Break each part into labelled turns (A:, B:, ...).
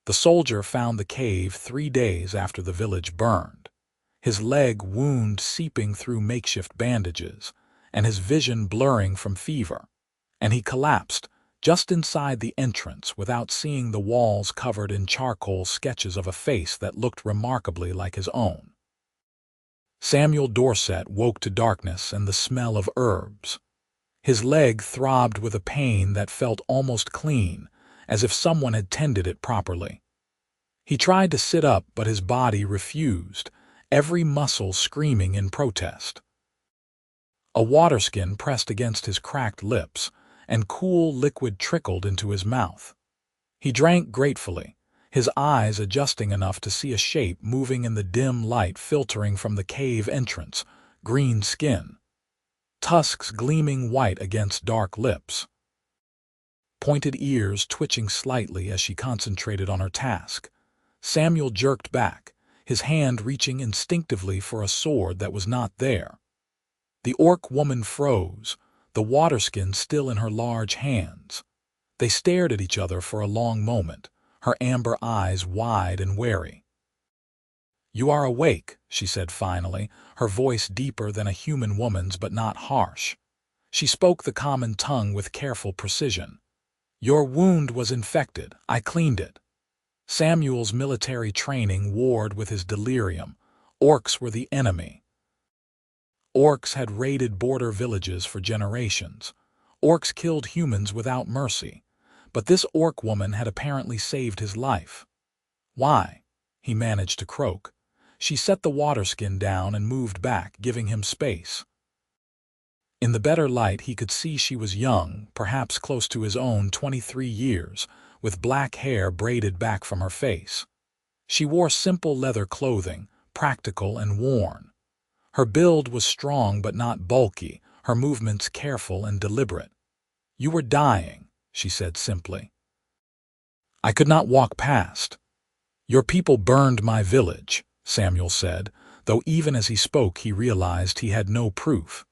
A: The soldier found the cave 3 days after the village burned, his leg wound seeping through makeshift bandages, and his vision blurring from fever, and he collapsed just inside the entrance without seeing the walls covered in charcoal sketches of a face that looked remarkably like his own. Samuel Dorset woke to darkness and the smell of herbs. His leg throbbed with a pain that felt almost clean, as if someone had tended it properly. He tried to sit up, but his body refused, every muscle screaming in protest. A waterskin pressed against his cracked lips, and cool liquid trickled into his mouth. He drank gratefully, his eyes adjusting enough to see a shape moving in the dim light filtering from the cave entrance, green skin, tusks gleaming white against dark lips, pointed ears twitching slightly as she concentrated on her task. Samuel jerked back, his hand reaching instinctively for a sword that was not there. The orc woman froze, the waterskin still in her large hands. They stared at each other for a long moment, her amber eyes wide and wary. "You are awake," she said finally, her voice deeper than a human woman's but not harsh. She spoke the common tongue with careful precision. "Your wound was infected. I cleaned it." Samuel's military training warred with his delirium. Orcs were the enemy. Orcs had raided border villages for generations. Orcs killed humans without mercy. But this orc woman had apparently saved his life. "Why?" he managed to croak. She set the waterskin down and moved back, giving him space. In the better light he could see she was young, perhaps close to his own 23 years, with black hair braided back from her face. She wore simple leather clothing, practical and worn. Her build was strong but not bulky, her movements careful and deliberate. "You were dying," she said simply. "I could not walk past." "Your people burned my village," Samuel said, though even as he spoke he realized he had no proof.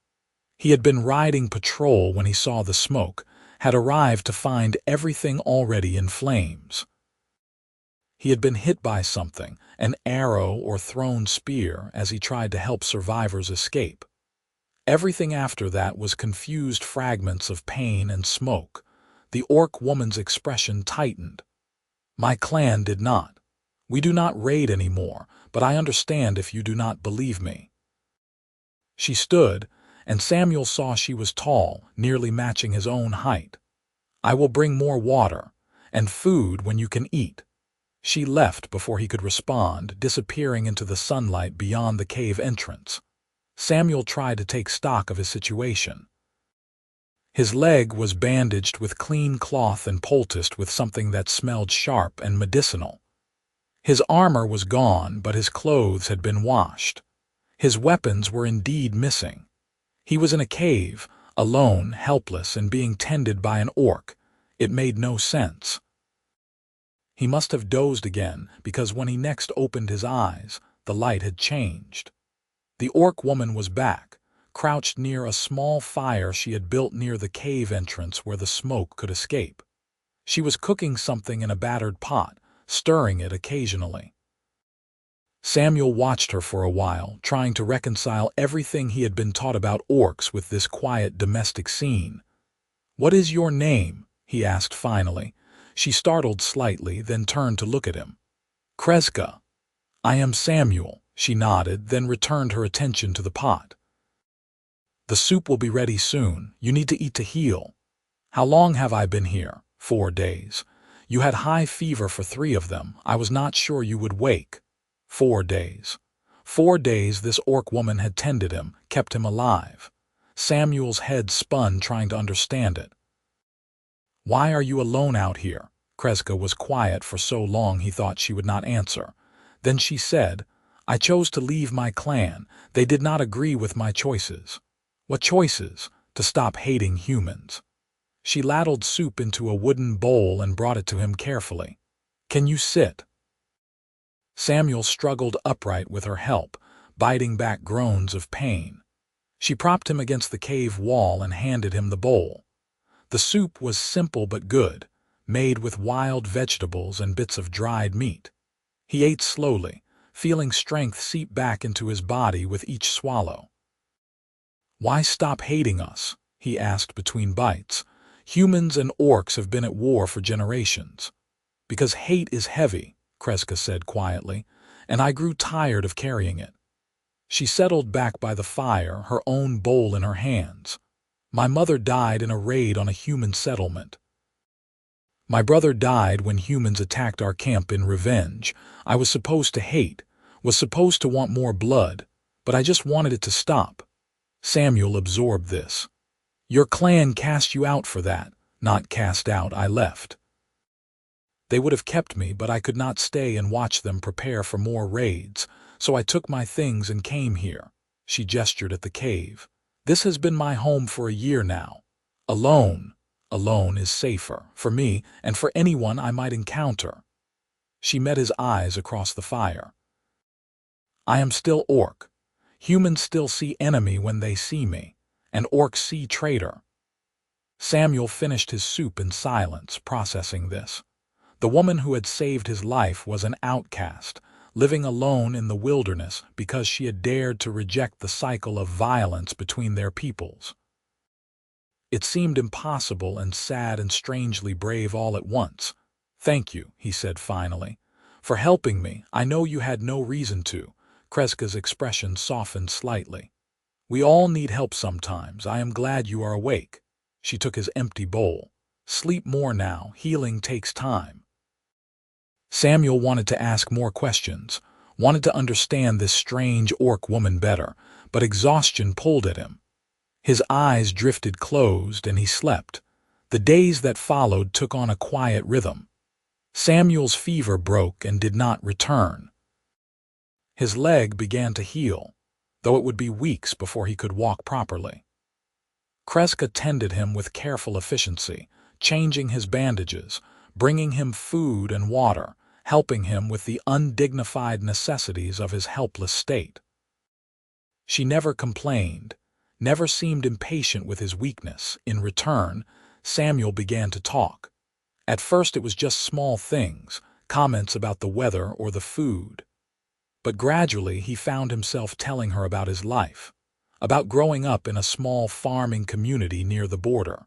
A: He had been riding patrol when he saw the smoke, had arrived to find everything already in flames. He had been hit by something, an arrow or thrown spear, as he tried to help survivors escape. Everything after that was confused fragments of pain and smoke. The orc woman's expression tightened. "My clan did not. We do not raid anymore, but I understand if you do not believe me." She stood, and Samuel saw she was tall, nearly matching his own height. "I will bring more water, and food when you can eat." She left before he could respond, disappearing into the sunlight beyond the cave entrance. Samuel tried to take stock of his situation. His leg was bandaged with clean cloth and poulticed with something that smelled sharp and medicinal. His armor was gone, but his clothes had been washed. His weapons were indeed missing. He was in a cave, alone, helpless, and being tended by an orc. It made no sense. He must have dozed again, because when he next opened his eyes, the light had changed. The orc woman was back, crouched near a small fire she had built near the cave entrance where the smoke could escape. She was cooking something in a battered pot, stirring it occasionally. Samuel watched her for a while, trying to reconcile everything he had been taught about orcs with this quiet domestic scene. "What is your name?" he asked finally. She startled slightly, then turned to look at him. "Krezka." "I am Samuel," she nodded, then returned her attention to the pot. "The soup will be ready soon. You need to eat to heal." "How long have I been here?" 4 days. "You had high fever for 3 of them. I was not sure you would wake." 4 days. 4 days this orc woman had tended him, kept him alive. Samuel's head spun trying to understand it. "Why are you alone out here?" Krezka was quiet for so long he thought she would not answer. Then she said, "I chose to leave my clan. They did not agree with my choices." "What choices?" "To stop hating humans." She ladled soup into a wooden bowl and brought it to him carefully. "Can you sit?" Samuel struggled upright with her help, biting back groans of pain. She propped him against the cave wall and handed him the bowl. The soup was simple but good, made with wild vegetables and bits of dried meat. He ate slowly, feeling strength seep back into his body with each swallow. "Why stop hating us?" he asked between bites. "Humans and orcs have been at war for generations." "Because hate is heavy," Krezka said quietly, "and I grew tired of carrying it." She settled back by the fire, her own bowl in her hands. "My mother died in a raid on a human settlement. My brother died when humans attacked our camp in revenge. I was supposed to hate, was supposed to want more blood, but I just wanted it to stop." Samuel absorbed this. "Your clan cast you out for that, not cast out, I left. They would have kept me, but I could not stay and watch them prepare for more raids, so I took my things and came here." She gestured at the cave. "This has been my home for a year now. Alone. Alone is safer, for me and for anyone I might encounter." She met his eyes across the fire. "I am still orc. Humans still see enemy when they see me, and orcs see traitor." Samuel finished his soup in silence, processing this. The woman who had saved his life was an outcast, living alone in the wilderness because she had dared to reject the cycle of violence between their peoples. It seemed impossible and sad and strangely brave all at once. "Thank you," he said finally, "for helping me. I know you had no reason to." Krezka's expression softened slightly. "We all need help sometimes. I am glad you are awake." She took his empty bowl. "Sleep more now. Healing takes time." Samuel wanted to ask more questions, wanted to understand this strange orc woman better, but exhaustion pulled at him. His eyes drifted closed and he slept. The days that followed took on a quiet rhythm. Samuel's fever broke and did not return. His leg began to heal, though it would be weeks before he could walk properly. Krezka tended him with careful efficiency, changing his bandages, bringing him food and water, helping him with the undignified necessities of his helpless state. She never complained, never seemed impatient with his weakness. In return, Samuel began to talk. At first it was just small things, comments about the weather or the food. But gradually he found himself telling her about his life, about growing up in a small farming community near the border,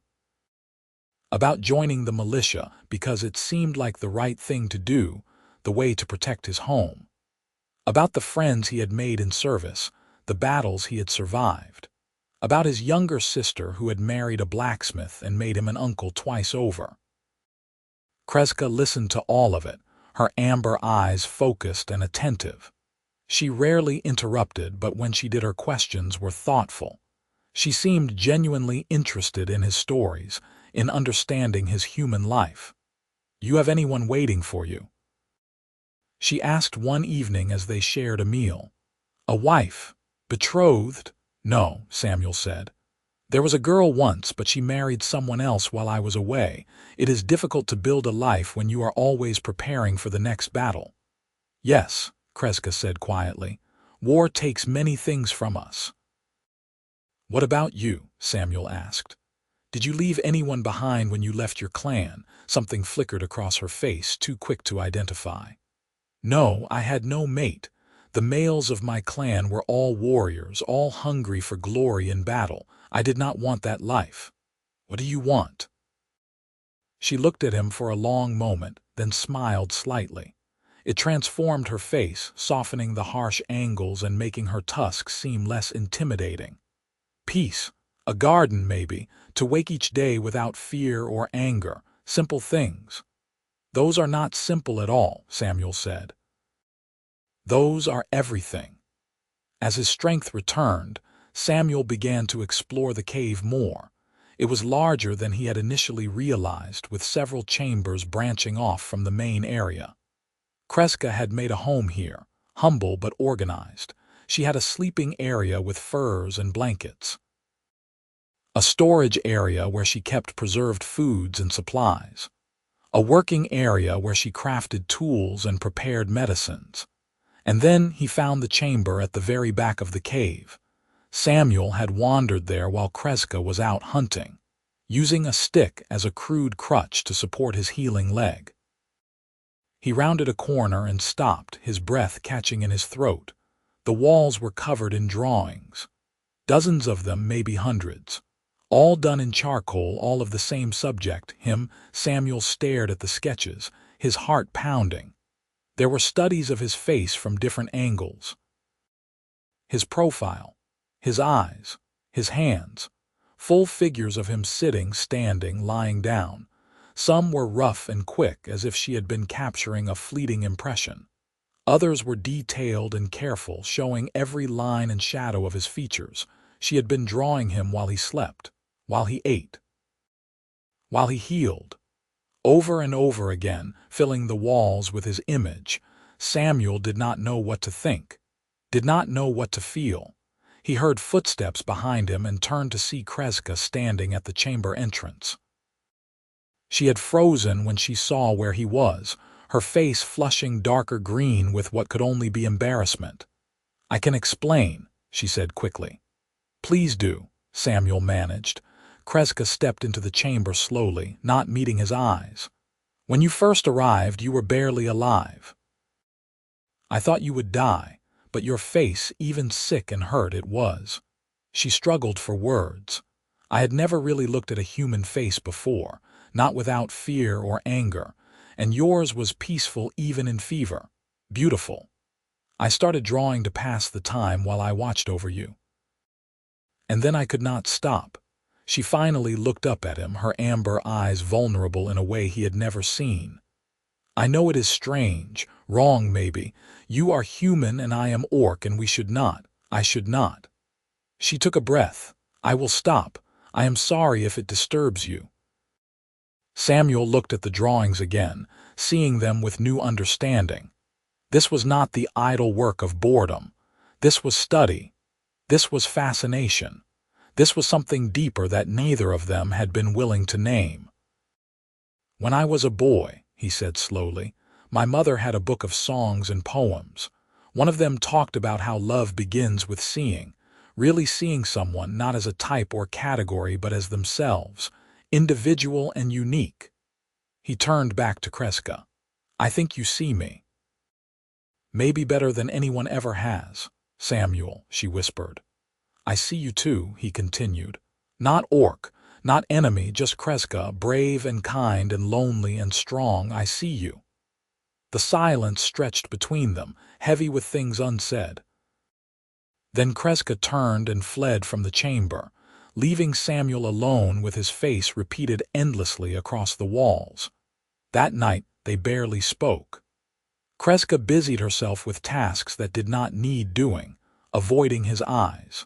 A: about joining the militia because it seemed like the right thing to do, the way to protect his home, about the friends he had made in service, the battles he had survived, about his younger sister who had married a blacksmith and made him an uncle twice over. Krezka listened to all of it, her amber eyes focused and attentive. She rarely interrupted, but when she did, her questions were thoughtful. She seemed genuinely interested in his stories, in understanding his human life. "You have anyone waiting for you?" she asked one evening as they shared a meal. "A wife? Betrothed?" "No," Samuel said. "There was a girl once, but she married someone else while I was away. It is difficult to build a life when you are always preparing for the next battle." "Yes," Krezka said quietly. "War takes many things from us." "What about you?" Samuel asked. "Did you leave anyone behind when you left your clan?" Something flickered across her face, too quick to identify. "No, I had no mate. The males of my clan were all warriors, all hungry for glory in battle. I did not want that life." "What do you want?" She looked at him for a long moment, then smiled slightly. It transformed her face, softening the harsh angles and making her tusks seem less intimidating. "Peace. A garden, maybe, to wake each day without fear or anger. Simple things." "Those are not simple at all," Samuel said. "Those are everything." As his strength returned, Samuel began to explore the cave more. It was larger than he had initially realized, with several chambers branching off from the main area. Krezka had made a home here, humble but organized. She had a sleeping area with furs and blankets, a storage area where she kept preserved foods and supplies, a working area where she crafted tools and prepared medicines. And then he found the chamber at the very back of the cave. Samuel had wandered there while Krezka was out hunting. using a stick as a crude crutch to support his healing leg. He rounded a corner and stopped, his breath catching in his throat. The walls were covered in drawings. Dozens of them, maybe hundreds. All done in charcoal, all of the same subject, him. Samuel stared at the sketches, his heart pounding. There were studies of his face from different angles. His profile, his eyes, his hands. Full figures of him sitting, standing, lying down. Some were rough and quick, as if she had been capturing a fleeting impression. Others were detailed and careful, showing every line and shadow of his features. She had been drawing him while he slept, while he ate, while he healed. Over and over again, filling the walls with his image. Samuel did not know what to think, did not know what to feel. He heard footsteps behind him and turned to see Krezka standing at the chamber entrance. She had frozen when she saw where he was, her face flushing darker green with what could only be embarrassment. "I can explain," she said quickly. "Please do," Samuel managed. Krezka stepped into the chamber slowly, not meeting his eyes. "When you first arrived, you were barely alive. I thought you would die, but your face, even sick and hurt, it was." She struggled for words. "I had never really looked at a human face before, not without fear or anger, and yours was peaceful even in fever. Beautiful. I started drawing to pass the time while I watched over you. And then I could not stop." She finally looked up at him, her amber eyes vulnerable in a way he had never seen. "I know it is strange, wrong maybe. You are human and I am orc, and I should not." She took a breath. "I will stop. I am sorry if it disturbs you." Samuel looked at the drawings again, seeing them with new understanding. This was not the idle work of boredom. This was study. This was fascination. This was something deeper that neither of them had been willing to name. "When I was a boy," he said slowly, "my mother had a book of songs and poems. One of them talked about how love begins with seeing, really seeing someone not as a type or category but as themselves, individual and unique." He turned back to Krezka. "I think you see me." "Maybe better than anyone ever has, Samuel," she whispered. "I see you too," he continued. "Not orc, not enemy, just Krezka, brave and kind and lonely and strong. I see you." The silence stretched between them, heavy with things unsaid. Then Krezka turned and fled from the chamber, leaving Samuel alone with his face repeated endlessly across the walls. That night they barely spoke. Krezka busied herself with tasks that did not need doing, avoiding his eyes.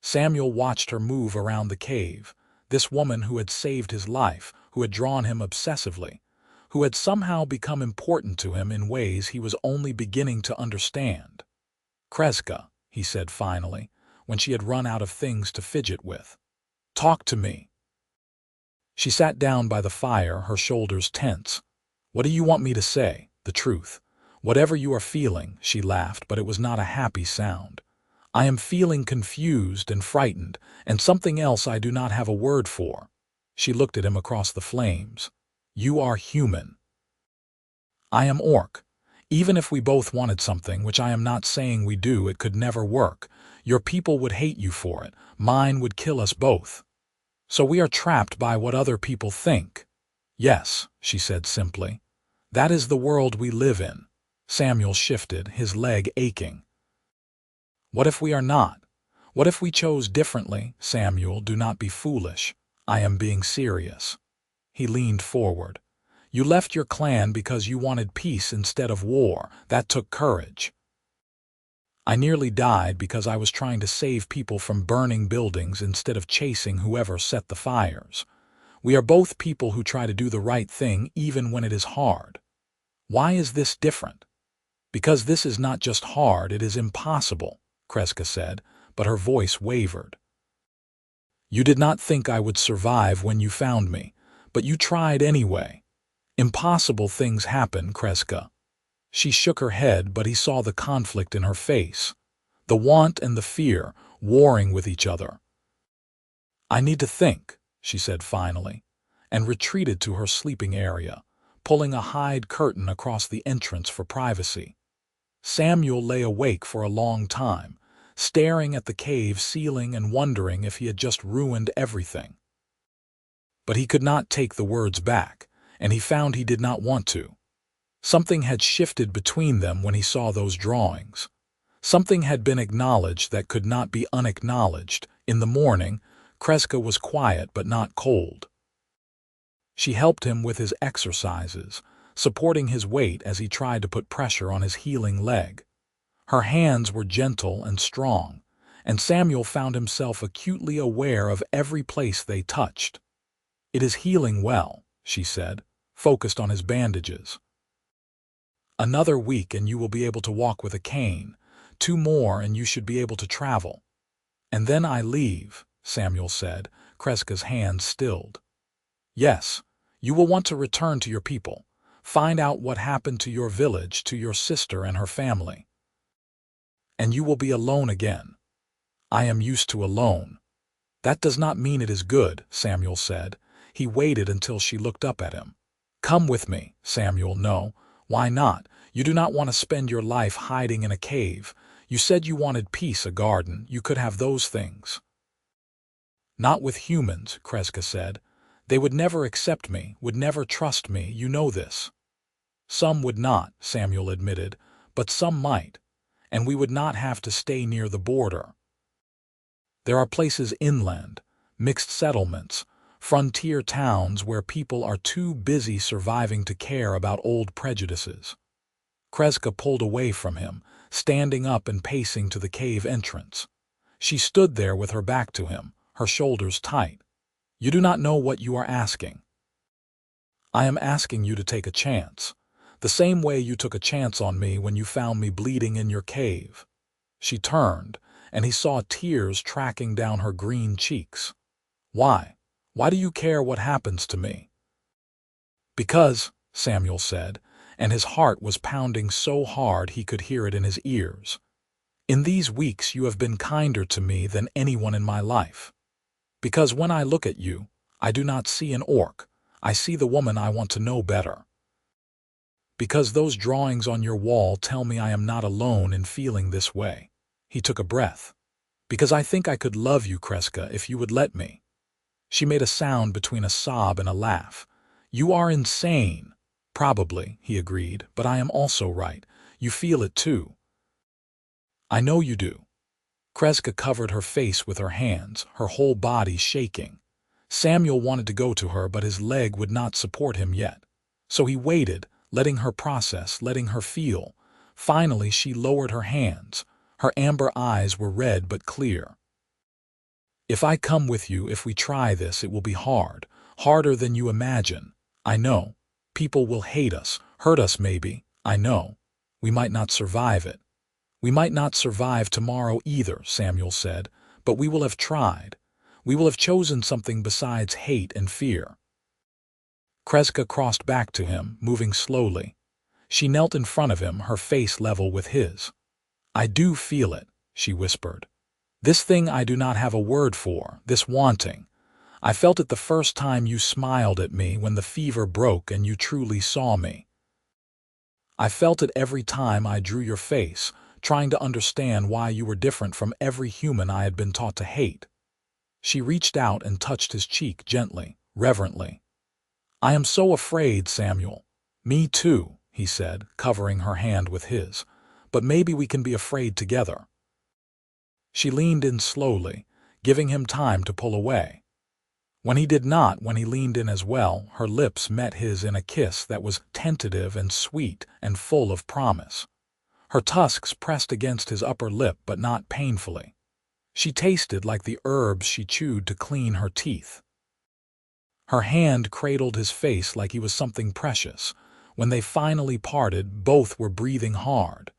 A: Samuel watched her move around the cave, this woman who had saved his life, who had drawn him obsessively, who had somehow become important to him in ways he was only beginning to understand. "Krezka," he said finally, when she had run out of things to fidget with. "Talk to me." She sat down by the fire, her shoulders tense. "What do you want me to say? The truth. Whatever you are feeling," she laughed, but it was not a happy sound. "I am feeling confused and frightened, and something else I do not have a word for." She looked at him across the flames. "You are human. I am orc. Even if we both wanted something, which I am not saying we do, it could never work. Your people would hate you for it. Mine would kill us both. So we are trapped by what other people think." "Yes," she said simply. "That is the world we live in." Samuel shifted, his leg aching. "What if we are not? What if we chose differently?" "Samuel, do not be foolish. I am being serious." He leaned forward. "You left your clan because you wanted peace instead of war. That took courage. I nearly died because I was trying to save people from burning buildings instead of chasing whoever set the fires. We are both people who try to do the right thing even when it is hard. Why is this different?" "Because this is not just hard, it is impossible," Krezka said, but her voice wavered. "You did not think I would survive when you found me, but you tried anyway. Impossible things happen, Krezka." She shook her head, but he saw the conflict in her face, the want and the fear warring with each other. "I need to think," she said finally, and retreated to her sleeping area, pulling a hide curtain across the entrance for privacy. Samuel lay awake for a long time, staring at the cave ceiling and wondering if he had just ruined everything. But he could not take the words back, and he found he did not want to. Something had shifted between them when he saw those drawings. Something had been acknowledged that could not be unacknowledged. In the morning, Krezka was quiet but not cold. She helped him with his exercises, supporting his weight as he tried to put pressure on his healing leg. Her hands were gentle and strong, and Samuel found himself acutely aware of every place they touched. "It is healing well," she said, focused on his bandages. "Another week and you will be able to walk with a cane. 2 more and you should be able to travel." "And then I leave," Samuel said, Krezka's hands stilled. "Yes, you will want to return to your people. Find out what happened to your village, to your sister and her family. And you will be alone again." "I am used to alone." "That does not mean it is good," Samuel said. He waited until she looked up at him. "Come with me." "Samuel, no." "Why not? You do not want to spend your life hiding in a cave. You said you wanted peace, a garden. You could have those things." "Not with humans," Krezka said. "They would never accept me, would never trust me, you know this." "Some would not," Samuel admitted, "but some might, and we would not have to stay near the border. There are places inland, mixed settlements, frontier towns where people are too busy surviving to care about old prejudices." Krezka pulled away from him, standing up and pacing to the cave entrance. She stood there with her back to him, her shoulders tight. "You do not know what you are asking." "I am asking you to take a chance, the same way you took a chance on me when you found me bleeding in your cave." She turned, and he saw tears tracking down her green cheeks. "Why? Why do you care what happens to me?" "Because," Samuel said, and his heart was pounding so hard he could hear it in his ears, "in these weeks you have been kinder to me than anyone in my life. Because when I look at you, I do not see an orc, I see the woman I want to know better. Because those drawings on your wall tell me I am not alone in feeling this way." He took a breath. "Because I think I could love you, Krezka, if you would let me." She made a sound between a sob and a laugh. "You are insane." "Probably," he agreed, "but I am also right. You feel it too." "I know you do." Krezka covered her face with her hands, her whole body shaking. Samuel wanted to go to her, but his leg would not support him yet. So he waited, letting her process, letting her feel. Finally, she lowered her hands. Her amber eyes were red but clear. "If I come with you, if we try this, it will be hard, harder than you imagine. I know. People will hate us, hurt us maybe, I know. We might not survive it." "We might not survive tomorrow either," Samuel said, "but we will have tried. We will have chosen something besides hate and fear." Krezka crossed back to him, moving slowly. She knelt in front of him, her face level with his. "I do feel it," she whispered. "This thing I do not have a word for, this wanting. I felt it the first time you smiled at me when the fever broke and you truly saw me. I felt it every time I drew your face, trying to understand why you were different from every human I had been taught to hate." She reached out and touched his cheek gently, reverently. "I am so afraid, Samuel." "Me too," he said, covering her hand with his. "But maybe we can be afraid together." She leaned in slowly, giving him time to pull away. When he did not, when he leaned in as well, her lips met his in a kiss that was tentative and sweet and full of promise. Her tusks pressed against his upper lip, but not painfully. She tasted like the herbs she chewed to clean her teeth. Her hand cradled his face like he was something precious. When they finally parted, both were breathing hard.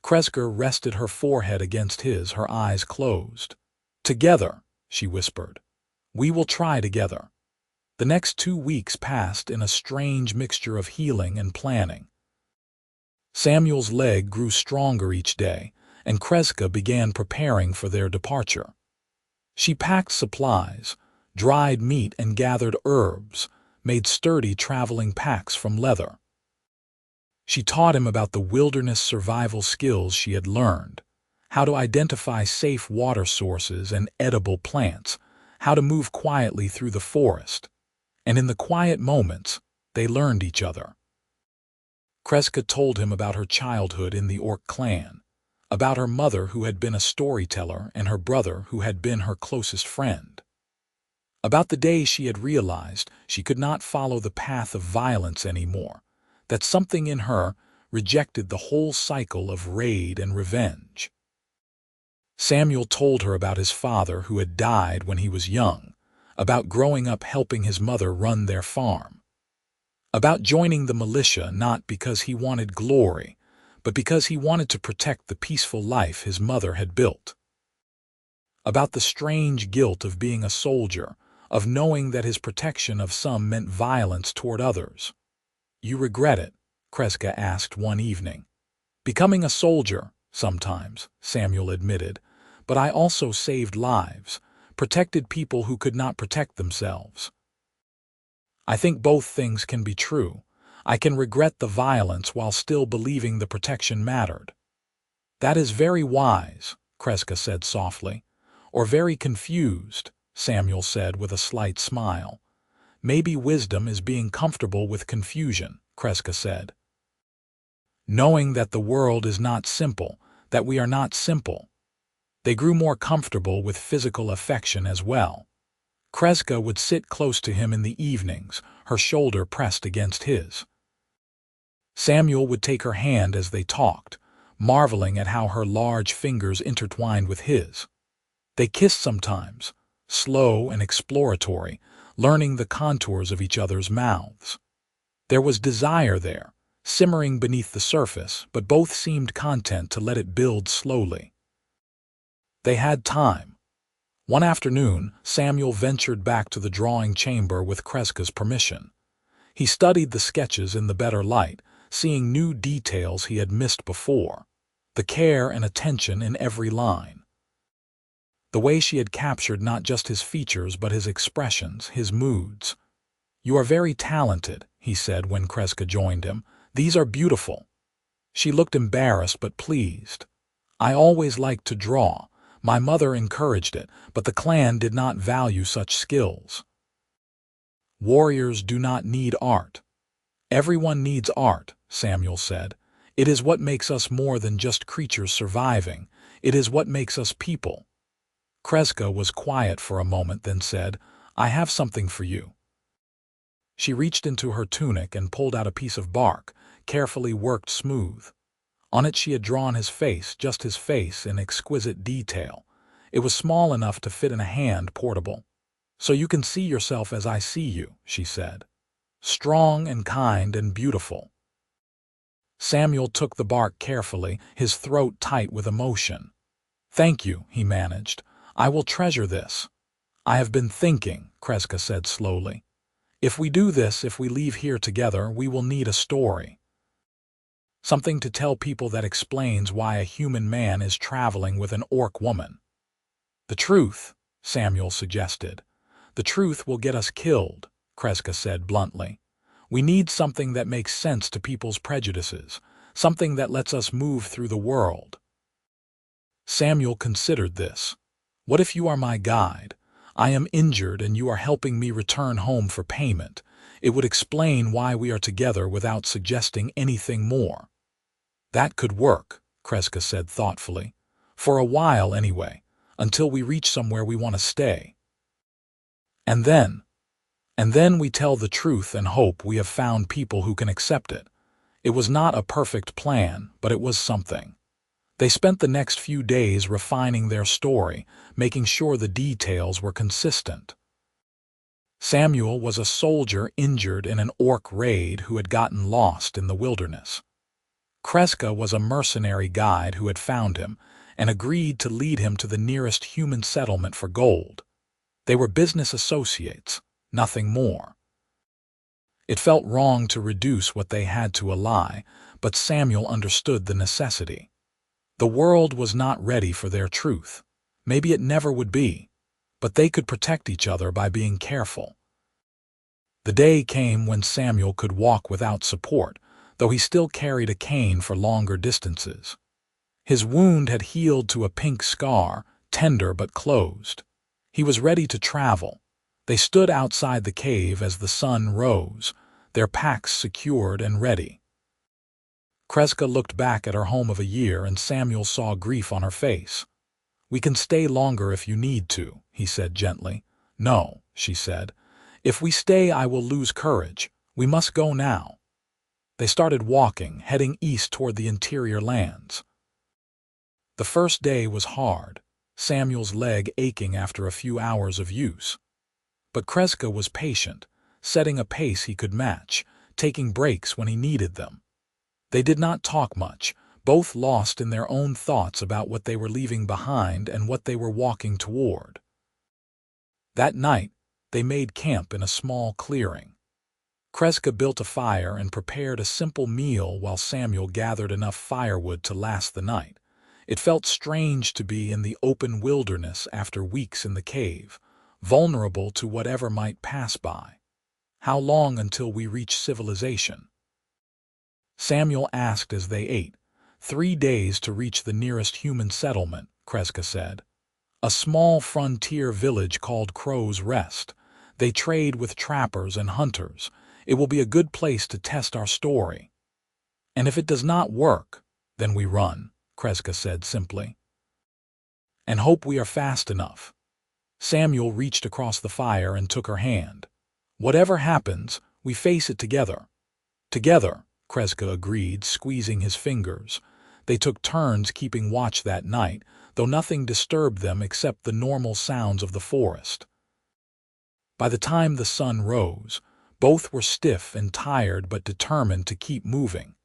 A: Krezka rested her forehead against his, her eyes closed. "Together," she whispered. "We will try together." The next 2 weeks passed in a strange mixture of healing and planning. Samuel's leg grew stronger each day, and Krezka began preparing for their departure. She packed supplies, dried meat and gathered herbs, made sturdy traveling packs from leather. She taught him about the wilderness survival skills she had learned, how to identify safe water sources and edible plants, how to move quietly through the forest. And in the quiet moments, they learned each other. Krezka told him about her childhood in the Orc clan, about her mother who had been a storyteller and her brother who had been her closest friend. About the day she had realized she could not follow the path of violence anymore, that something in her rejected the whole cycle of raid and revenge. Samuel told her about his father who had died when he was young, about growing up helping his mother run their farm, about joining the militia not because he wanted glory, but because he wanted to protect the peaceful life his mother had built, about the strange guilt of being a soldier, of knowing that his protection of some meant violence toward others. "You regret it?" Krezka asked one evening. "Becoming a soldier, sometimes," Samuel admitted, "but I also saved lives, protected people who could not protect themselves." "I think both things can be true. I can regret the violence while still believing the protection mattered." "That is very wise," Krezka said softly. "Or very confused," Samuel said with a slight smile. "Maybe wisdom is being comfortable with confusion," Krezka said. "Knowing that the world is not simple, that we are not simple." They grew more comfortable with physical affection as well. Krezka would sit close to him in the evenings, her shoulder pressed against his. Samuel would take her hand as they talked, marveling at how her large fingers intertwined with his. They kissed sometimes, slow and exploratory, learning the contours of each other's mouths. There was desire there, simmering beneath the surface, but both seemed content to let it build slowly. They had time. One afternoon, Samuel ventured back to the drawing chamber with Krezka's permission. He studied the sketches in the better light, seeing new details he had missed before, the care and attention in every line. The way she had captured not just his features but his expressions, his moods. "You are very talented," he said when Krezka joined him. "These are beautiful." She looked embarrassed but pleased. "I always liked to draw. My mother encouraged it, but the clan did not value such skills." "Warriors do not need art." "Everyone needs art," Samuel said. "It is what makes us more than just creatures surviving. It is what makes us people." Krezka was quiet for a moment, then said, "I have something for you." She reached into her tunic and pulled out a piece of bark, carefully worked smooth. On it she had drawn his face, just his face, in exquisite detail. It was small enough to fit in a hand, portable. "So you can see yourself as I see you," she said. "Strong and kind and beautiful." Samuel took the bark carefully, his throat tight with emotion. "Thank you," he managed. "I will treasure this." "I have been thinking," Krezka said slowly. "If we do this, if we leave here together, we will need a story. Something to tell people that explains why a human man is traveling with an orc woman." "The truth," Samuel suggested. "The truth will get us killed," Krezka said bluntly. "We need something that makes sense to people's prejudices, something that lets us move through the world." Samuel considered this. "What if you are my guide? I am injured and you are helping me return home for payment. It would explain why we are together without suggesting anything more." "That could work," Krezka said thoughtfully. "For a while anyway, until we reach somewhere we want to stay. And then we tell the truth and hope we have found people who can accept it." It was not a perfect plan, but it was something. They spent the next few days refining their story, making sure the details were consistent. Samuel was a soldier injured in an orc raid who had gotten lost in the wilderness. Krezka was a mercenary guide who had found him and agreed to lead him to the nearest human settlement for gold. They were business associates, nothing more. It felt wrong to reduce what they had to a lie, but Samuel understood the necessity. The world was not ready for their truth. Maybe it never would be. but they could protect each other by being careful. The day came when Samuel could walk without support, though he still carried a cane for longer distances. His wound had healed to a pink scar, tender but closed. He was ready to travel. They stood outside the cave as the sun rose, their packs secured and ready. Krezka looked back at her home of a year, and Samuel saw grief on her face. "We can stay longer if you need to," he said gently. "No," she said. "If we stay, I will lose courage. We must go now." They started walking, heading east toward the interior lands. The first day was hard, Samuel's leg aching after a few hours of use. But Krezka was patient, setting a pace he could match, taking breaks when he needed them. They did not talk much, both lost in their own thoughts about what they were leaving behind and what they were walking toward. That night, they made camp in a small clearing. Krezka built a fire and prepared a simple meal while Samuel gathered enough firewood to last the night. It felt strange to be in the open wilderness after weeks in the cave, vulnerable to whatever might pass by. "How long until we reach civilization?" Samuel asked as they ate. 3 days to reach the nearest human settlement," Krezka said. "A small frontier village called Crow's Rest. They trade with trappers and hunters. It will be a good place to test our story." "And if it does not work, then we run," Krezka said simply. "And hope we are fast enough." Samuel reached across the fire and took her hand. "Whatever happens, we face it together." "Together," Krezka agreed, squeezing his fingers. They took turns keeping watch that night, though nothing disturbed them except the normal sounds of the forest. By the time the sun rose, both were stiff and tired but determined to keep moving.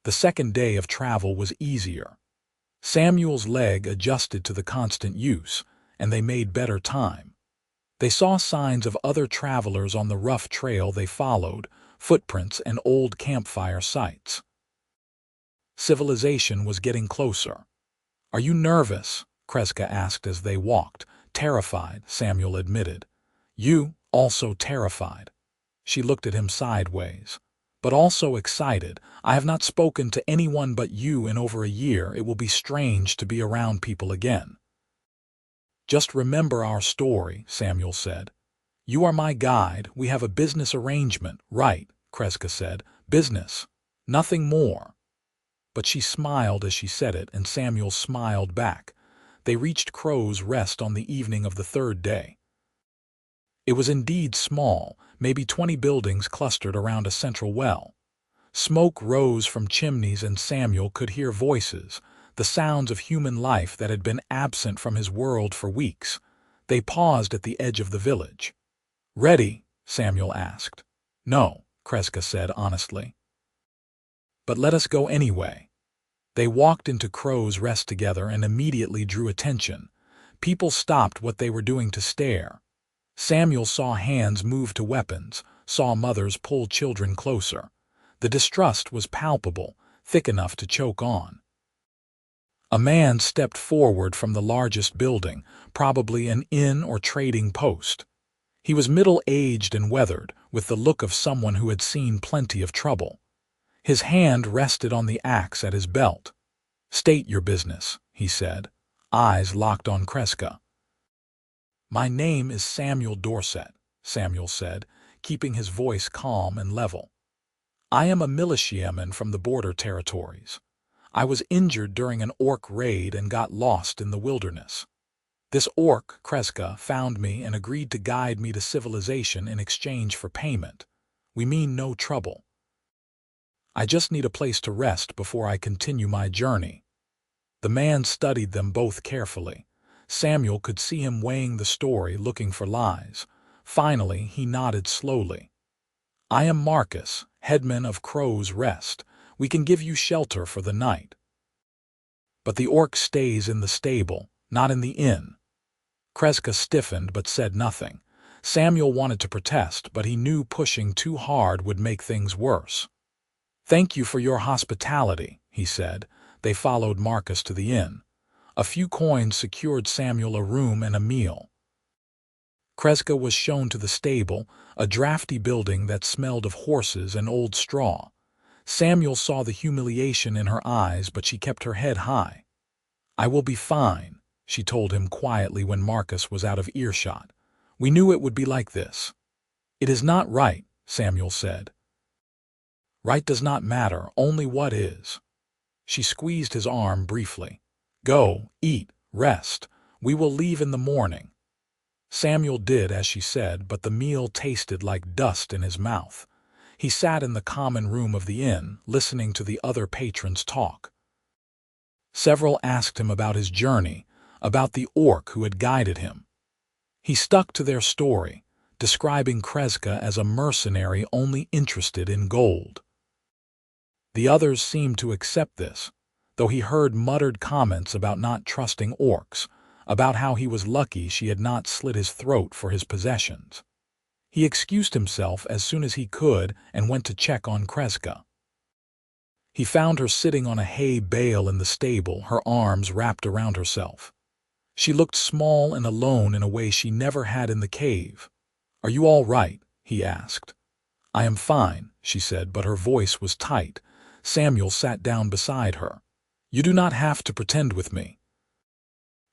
A: The second day of travel was easier. Samuel's leg adjusted to the constant use, and they made better time. They saw signs of other travelers on the rough trail they followed, footprints and old campfire sites. Civilization was getting closer. "Are you nervous?" Krezka asked as they walked. "Terrified," Samuel admitted. "You, also terrified." She looked at him sideways. "But also excited. I have not spoken to anyone but you in over a year. It will be strange to be around people again." "Just remember our story," Samuel said. "You are my guide. We have a business arrangement." "Right," Krezka said. "Business. Nothing more." But she smiled as she said it, and Samuel smiled back. They reached Crow's Rest on the evening of the third day. It was indeed small, maybe 20 buildings clustered around a central well. Smoke rose from chimneys and Samuel could hear voices, the sounds of human life that had been absent from his world for weeks. They paused at the edge of the village. "Ready?" Samuel asked. "No," Krezka said honestly. "But let us go anyway." They walked into Crow's Rest together and immediately drew attention. People stopped what they were doing to stare. Samuel saw hands move to weapons, saw mothers pull children closer. The distrust was palpable, thick enough to choke on. A man stepped forward from the largest building, probably an inn or trading post. He was middle-aged and weathered, with the look of someone who had seen plenty of trouble. His hand rested on the axe at his belt. "State your business," he said, eyes locked on Krezka. "My name is Samuel Dorset," Samuel said, keeping his voice calm and level. "I am a militiaman from the border territories. I was injured during an orc raid and got lost in the wilderness. This orc, Krezka, found me and agreed to guide me to civilization in exchange for payment. We mean no trouble. I just need a place to rest before I continue my journey." The man studied them both carefully. Samuel could see him weighing the story, looking for lies. Finally, he nodded slowly. "I am Marcus, headman of Crow's Rest. We can give you shelter for the night." "But the orc stays in the stable, not in the inn." Krezka stiffened but said nothing. Samuel wanted to protest, but he knew pushing too hard would make things worse. "Thank you for your hospitality," he said. They followed Marcus to the inn. A few coins secured Samuel a room and a meal. Krezka was shown to the stable, a drafty building that smelled of horses and old straw. Samuel saw the humiliation in her eyes, but she kept her head high. "I will be fine," she told him quietly when Marcus was out of earshot. "We knew it would be like this." "It is not right," Samuel said. "Right does not matter, only what is." She squeezed his arm briefly. "Go, eat, rest. We will leave in the morning." Samuel did as she said, but the meal tasted like dust in his mouth. He sat in the common room of the inn, listening to the other patrons talk. Several asked him about his journey, about the orc who had guided him. He stuck to their story, describing Krezka as a mercenary only interested in gold. The others seemed to accept this, though he heard muttered comments about not trusting orcs, about how he was lucky she had not slit his throat for his possessions. He excused himself as soon as he could and went to check on Krezka. He found her sitting on a hay bale in the stable, her arms wrapped around herself. She looked small and alone in a way she never had in the cave. "Are you all right?" he asked. "I am fine," she said, but her voice was tight. Samuel sat down beside her. "You do not have to pretend with me."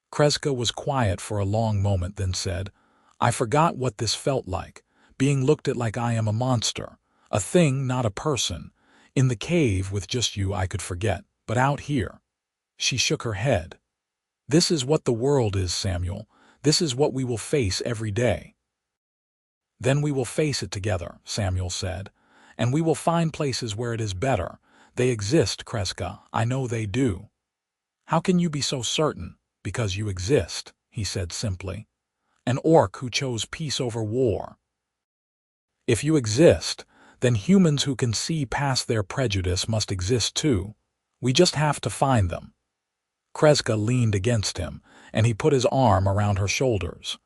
A: Krezka was quiet for a long moment, then said, "I forgot what this felt like, being looked at like I am a monster, a thing, not a person. In the cave with just you I could forget, but out here." She shook her head. "This is what the world is, Samuel. This is what we will face every day." "Then we will face it together," Samuel said, "and we will find places where it is better. They exist, Krezka, I know they do." "How can you be so certain?" "Because you exist," he said simply. "An orc who chose peace over war." "If you exist, then humans who can see past their prejudice must exist too. We just have to find them." Krezka leaned against him, and he put his arm around her shoulders.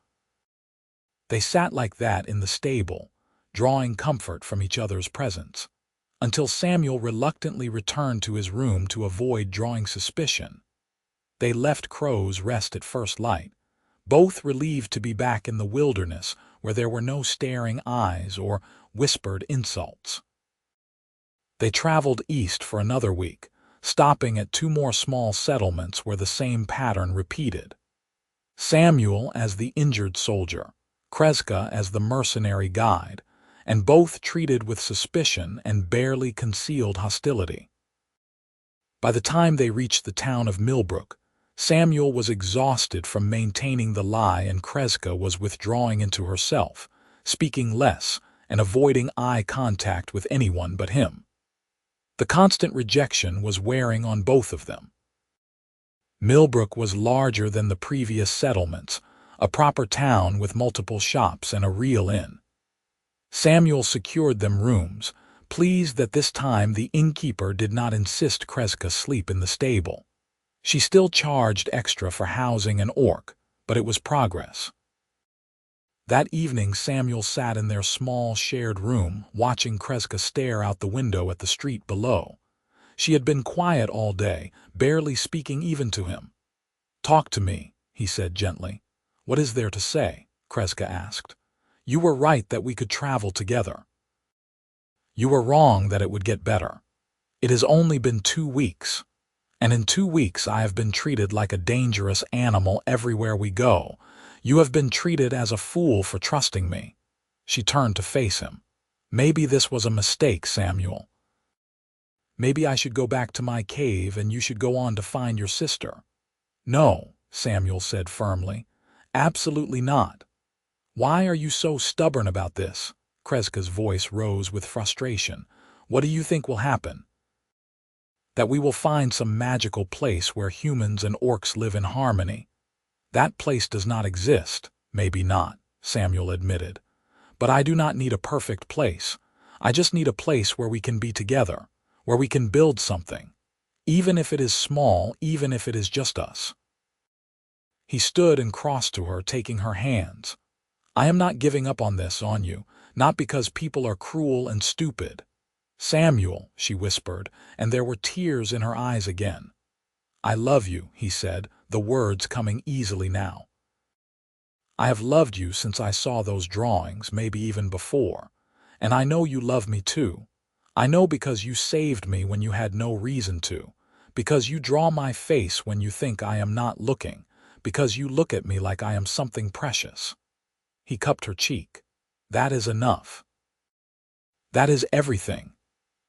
A: They sat like that in the stable, drawing comfort from each other's presence, until Samuel reluctantly returned to his room to avoid drawing suspicion. They left Crow's Rest at first light, both relieved to be back in the wilderness where there were no staring eyes or whispered insults. They traveled east for another week, stopping at 2 more small settlements where the same pattern repeated. Samuel as the injured soldier, Krezka as the mercenary guide, and both treated with suspicion and barely concealed hostility. By the time they reached the town of Millbrook, Samuel was exhausted from maintaining the lie and Krezka was withdrawing into herself, speaking less and avoiding eye contact with anyone but him. The constant rejection was wearing on both of them. Millbrook was larger than the previous settlements, a proper town with multiple shops and a real inn. Samuel secured them rooms, pleased that this time the innkeeper did not insist Krezka sleep in the stable. She still charged extra for housing an orc, but it was progress. That evening Samuel sat in their small shared room, watching Krezka stare out the window at the street below. She had been quiet all day, barely speaking even to him. "Talk to me," he said gently. "What is there to say?" Krezka asked. "You were right that we could travel together. You were wrong that it would get better. It has only been 2 weeks. And in 2 weeks I have been treated like a dangerous animal everywhere we go. You have been treated as a fool for trusting me." She turned to face him. "Maybe this was a mistake, Samuel. Maybe I should go back to my cave and you should go on to find your sister." "No," Samuel said firmly. "Absolutely not." "Why are you so stubborn about this?" Krezka's voice rose with frustration. "What do you think will happen?" "That we will find some magical place where humans and orcs live in harmony." "That place does not exist." "Maybe not," Samuel admitted. "But I do not need a perfect place. I just need a place where we can be together, where we can build something. Even if it is small, even if it is just us." He stood and crossed to her, taking her hands. "I am not giving up on this on you, not because people are cruel and stupid." "Samuel," she whispered, and there were tears in her eyes again. "I love you," he said, the words coming easily now. I have loved you since I saw those drawings, maybe even before. And I know you love me too. I know because you saved me when you had no reason to, because you draw my face when you think I am not looking, because you look at me like I am something precious." He cupped her cheek. "That is enough. That is everything."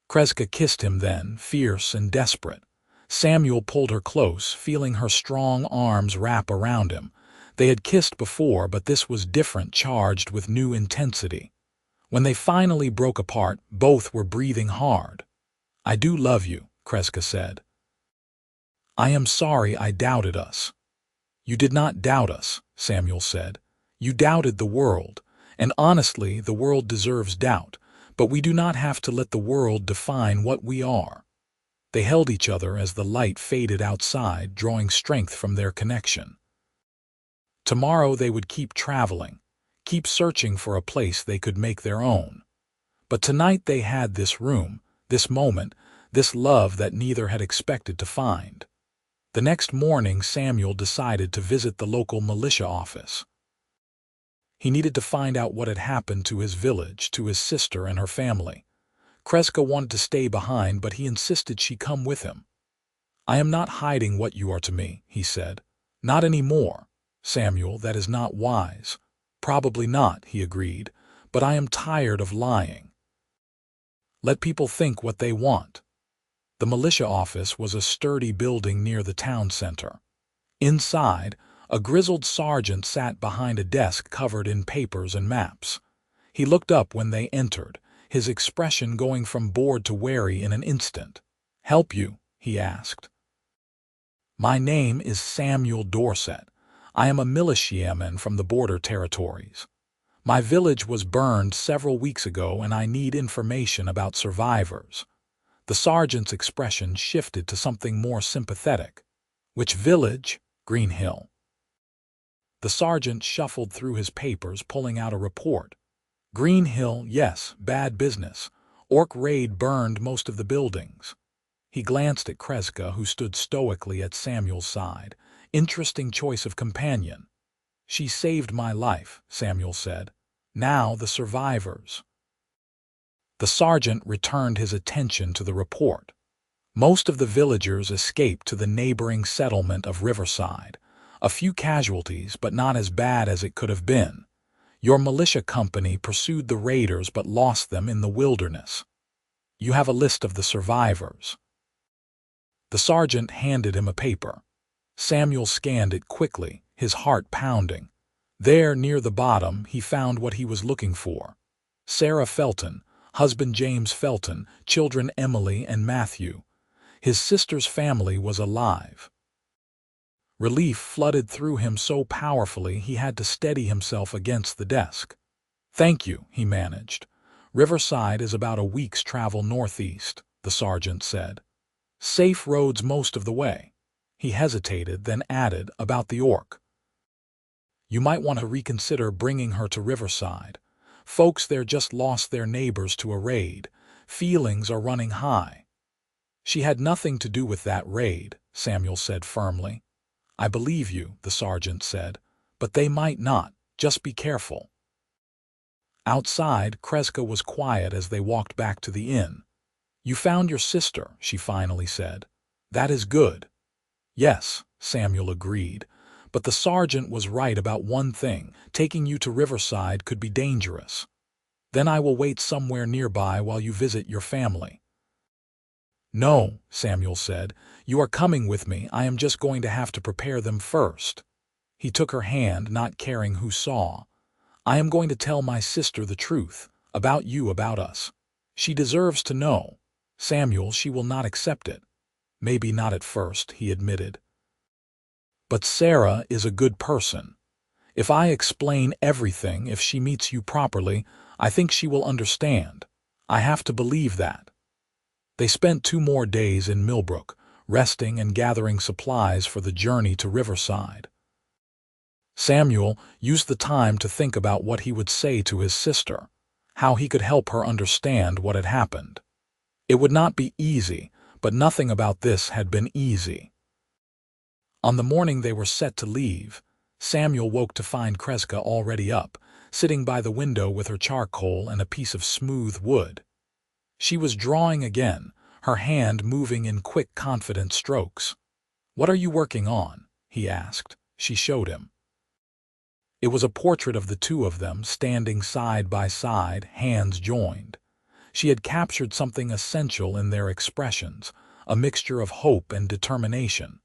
A: Krezka kissed him then, fierce and desperate. Samuel pulled her close, feeling her strong arms wrap around him. They had kissed before, but this was different, charged with new intensity. When they finally broke apart, both were breathing hard. "I do love you," Krezka said. "I am sorry I doubted us." "You did not doubt us," Samuel said. "You doubted the world, and honestly, the world deserves doubt, but we do not have to let the world define what we are." They held each other as the light faded outside, drawing strength from their connection. Tomorrow they would keep traveling, keep searching for a place they could make their own. But tonight they had this room, this moment, this love that neither had expected to find. The next morning Samuel decided to visit the local militia office. He needed to find out what had happened to his village, to his sister and her family. Krezka wanted to stay behind, but he insisted she come with him. "I am not hiding what you are to me," he said. "Not anymore. Samuel, that is not wise." "Probably not," he agreed, "but I am tired of lying. Let people think what they want." The militia office was a sturdy building near the town center. Inside, a grizzled sergeant sat behind a desk covered in papers and maps. He looked up when they entered, his expression going from bored to wary in an instant. "Help you?" he asked. "My name is Samuel Dorset. I am a militiaman from the border territories. My village was burned several weeks ago and I need information about survivors." The sergeant's expression shifted to something more sympathetic. "Which village?" "Green Hill." The sergeant shuffled through his papers, pulling out a report. "Green Hill, yes, bad business. Orc raid burned most of the buildings." He glanced at Krezka, who stood stoically at Samuel's side. "Interesting choice of companion." "She saved my life," Samuel said. "Now the survivors." The sergeant returned his attention to the report. Most of the villagers escaped to the neighboring settlement of Riverside. A few casualties, but not as bad as it could have been. Your militia company pursued the raiders but lost them in the wilderness. You have a list of the survivors. The sergeant handed him a paper. Samuel scanned it quickly, his heart pounding. There, near the bottom, he found what he was looking for. Sarah Felton, husband James Felton, children Emily and Matthew. His sister's family was alive. Relief flooded through him so powerfully he had to steady himself against the desk. "Thank you," he managed. "Riverside is about a week's travel northeast," the sergeant said. "Safe roads most of the way." He hesitated, then added, "about the orc. You might want to reconsider bringing her to Riverside. Folks there just lost their neighbors to a raid. Feelings are running high." "She had nothing to do with that raid," Samuel said firmly. "I believe you," the sergeant said, "but they might not. Just be careful." Outside, Krezka was quiet as they walked back to the inn. "You found your sister," she finally said. "That is good." "Yes," Samuel agreed, "but the sergeant was right about one thing. Taking you to Riverside could be dangerous. Then I will wait somewhere nearby while you visit your family." "No," Samuel said. "You are coming with me. I am just going to have to prepare them first." He took her hand, not caring who saw. "I am going to tell my sister the truth, about you, about us. She deserves to know. Samuel, she will not accept it." "Maybe not at first," he admitted. "But Sarah is a good person. If I explain everything, if she meets you properly, I think she will understand. I have to believe that." They spent 2 more days in Millbrook, resting and gathering supplies for the journey to Riverside. Samuel used the time to think about what he would say to his sister, how he could help her understand what had happened. It would not be easy, but nothing about this had been easy. On the morning they were set to leave, Samuel woke to find Krezka already up, sitting by the window with her charcoal and a piece of smooth wood. She was drawing again, her hand moving in quick, confident strokes. "What are you working on?" he asked. She showed him. It was a portrait of the two of them, standing side by side, hands joined. She had captured something essential in their expressions, a mixture of hope and determination.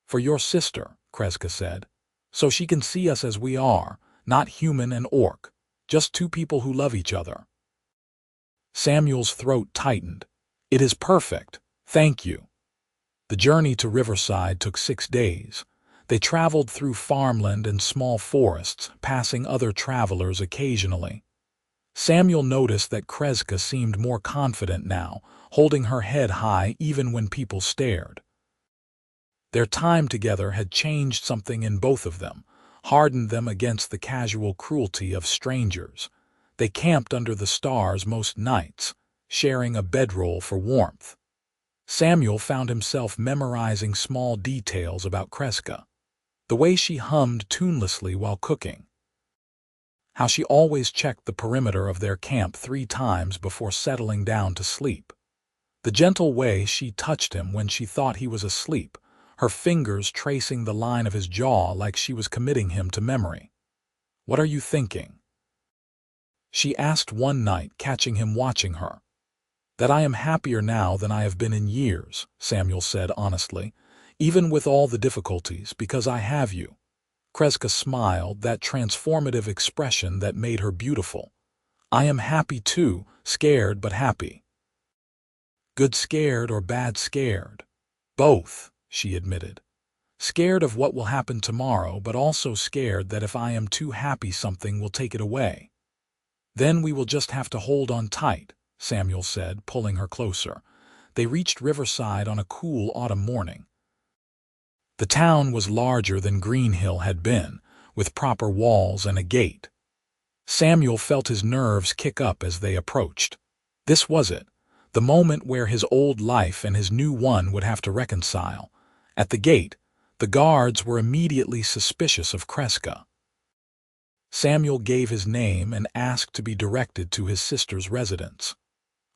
A: "For your sister," Krezka said, "so she can see us as we are, not human and orc, just two people who love each other." Samuel's throat tightened. "It is perfect. Thank you." The journey to Riverside took 6 days. They traveled through farmland and small forests, passing other travelers occasionally. Samuel noticed that Krezka seemed more confident now, holding her head high even when people stared. Their time together had changed something in both of them, hardened them against the casual cruelty of strangers. They camped under the stars most nights, sharing a bedroll for warmth. Samuel found himself memorizing small details about Krezka. The way she hummed tunelessly while cooking. How she always checked the perimeter of their camp 3 times before settling down to sleep. The gentle way she touched him when she thought he was asleep, her fingers tracing the line of his jaw like she was committing him to memory. "What are you thinking?" she asked one night, catching him watching her. "That I am happier now than I have been in years," Samuel said honestly, "even with all the difficulties, because I have you." Krezka smiled, that transformative expression that made her beautiful. "I am happy too, scared but happy." "Good scared or bad scared?" "Both," she admitted. "Scared of what will happen tomorrow, but also scared that if I am too happy something will take it away." "Then we will just have to hold on tight," Samuel said, pulling her closer. They reached Riverside on a cool autumn morning. The town was larger than Green Hill had been, with proper walls and a gate. Samuel felt his nerves kick up as they approached. This was it, the moment where his old life and his new one would have to reconcile. At the gate, the guards were immediately suspicious of Krezka. Samuel gave his name and asked to be directed to his sister's residence.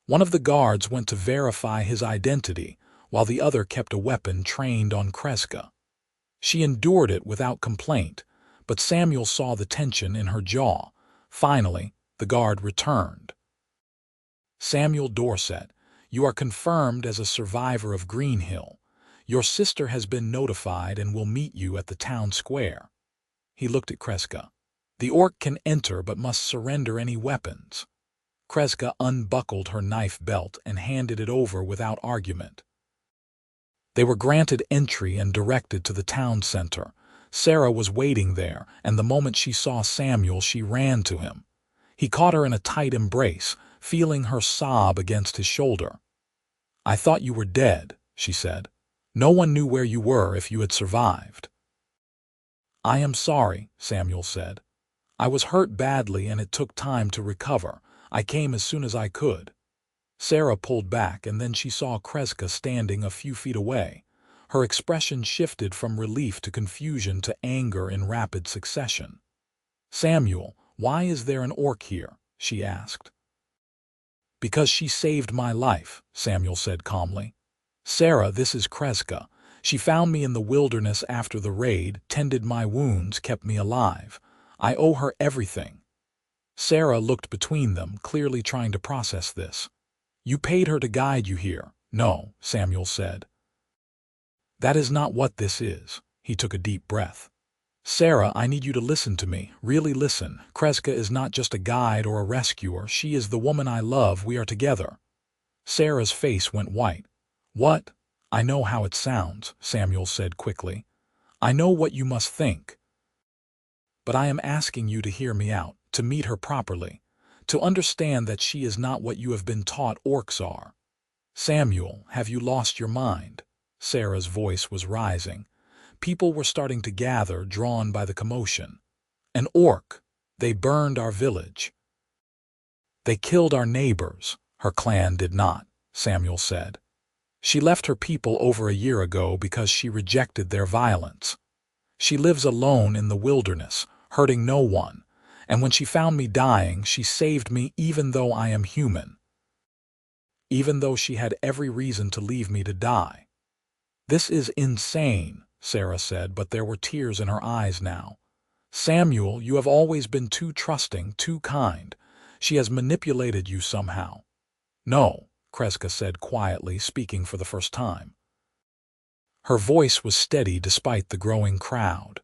A: One of the guards went to verify his identity, while the other kept a weapon trained on Krezka. She endured it without complaint, but Samuel saw the tension in her jaw. Finally, the guard returned. "Samuel Dorset, you are confirmed as a survivor of Green Hill. Your sister has been notified and will meet you at the town square." He looked at Krezka. "The orc can enter but must surrender any weapons." Krezka unbuckled her knife belt and handed it over without argument. They were granted entry and directed to the town center. Sarah was waiting there, and the moment she saw Samuel, she ran to him. He caught her in a tight embrace, feeling her sob against his shoulder. "I thought you were dead," she said. "No one knew where you were if you had survived." "I am sorry," Samuel said. "I was hurt badly and it took time to recover. I came as soon as I could." Sarah pulled back, and then she saw Krezka standing a few feet away. Her expression shifted from relief to confusion to anger in rapid succession. "Samuel, why is there an orc here?" she asked. "Because she saved my life," Samuel said calmly. "Sarah, this is Krezka. She found me in the wilderness after the raid, tended my wounds, kept me alive. I owe her everything." Sarah looked between them, clearly trying to process this. "You paid her to guide you here." "No," Samuel said. "That is not what this is." He took a deep breath. "Sarah, I need you to listen to me. Really listen. Krezka is not just a guide or a rescuer. She is the woman I love. We are together." Sarah's face went white. "What?" "I know how it sounds," Samuel said quickly. "I know what you must think. But I am asking you to hear me out, to meet her properly, to understand that she is not what you have been taught orcs are." "Samuel, have you lost your mind?" Sarah's voice was rising. People were starting to gather, drawn by the commotion. "An orc! They burned our village. They killed our neighbors." "Her clan did not," Samuel said. "She left her people over a year ago because she rejected their violence. She lives alone in the wilderness, hurting no one, and when she found me dying, she saved me even though I am human, even though she had every reason to leave me to die. This is insane, Sarah said, but there were tears in her eyes now. Samuel, you have always been too trusting, too kind. She has manipulated you somehow. No, Krezka said quietly, speaking for the first time. Her voice was steady despite the growing crowd.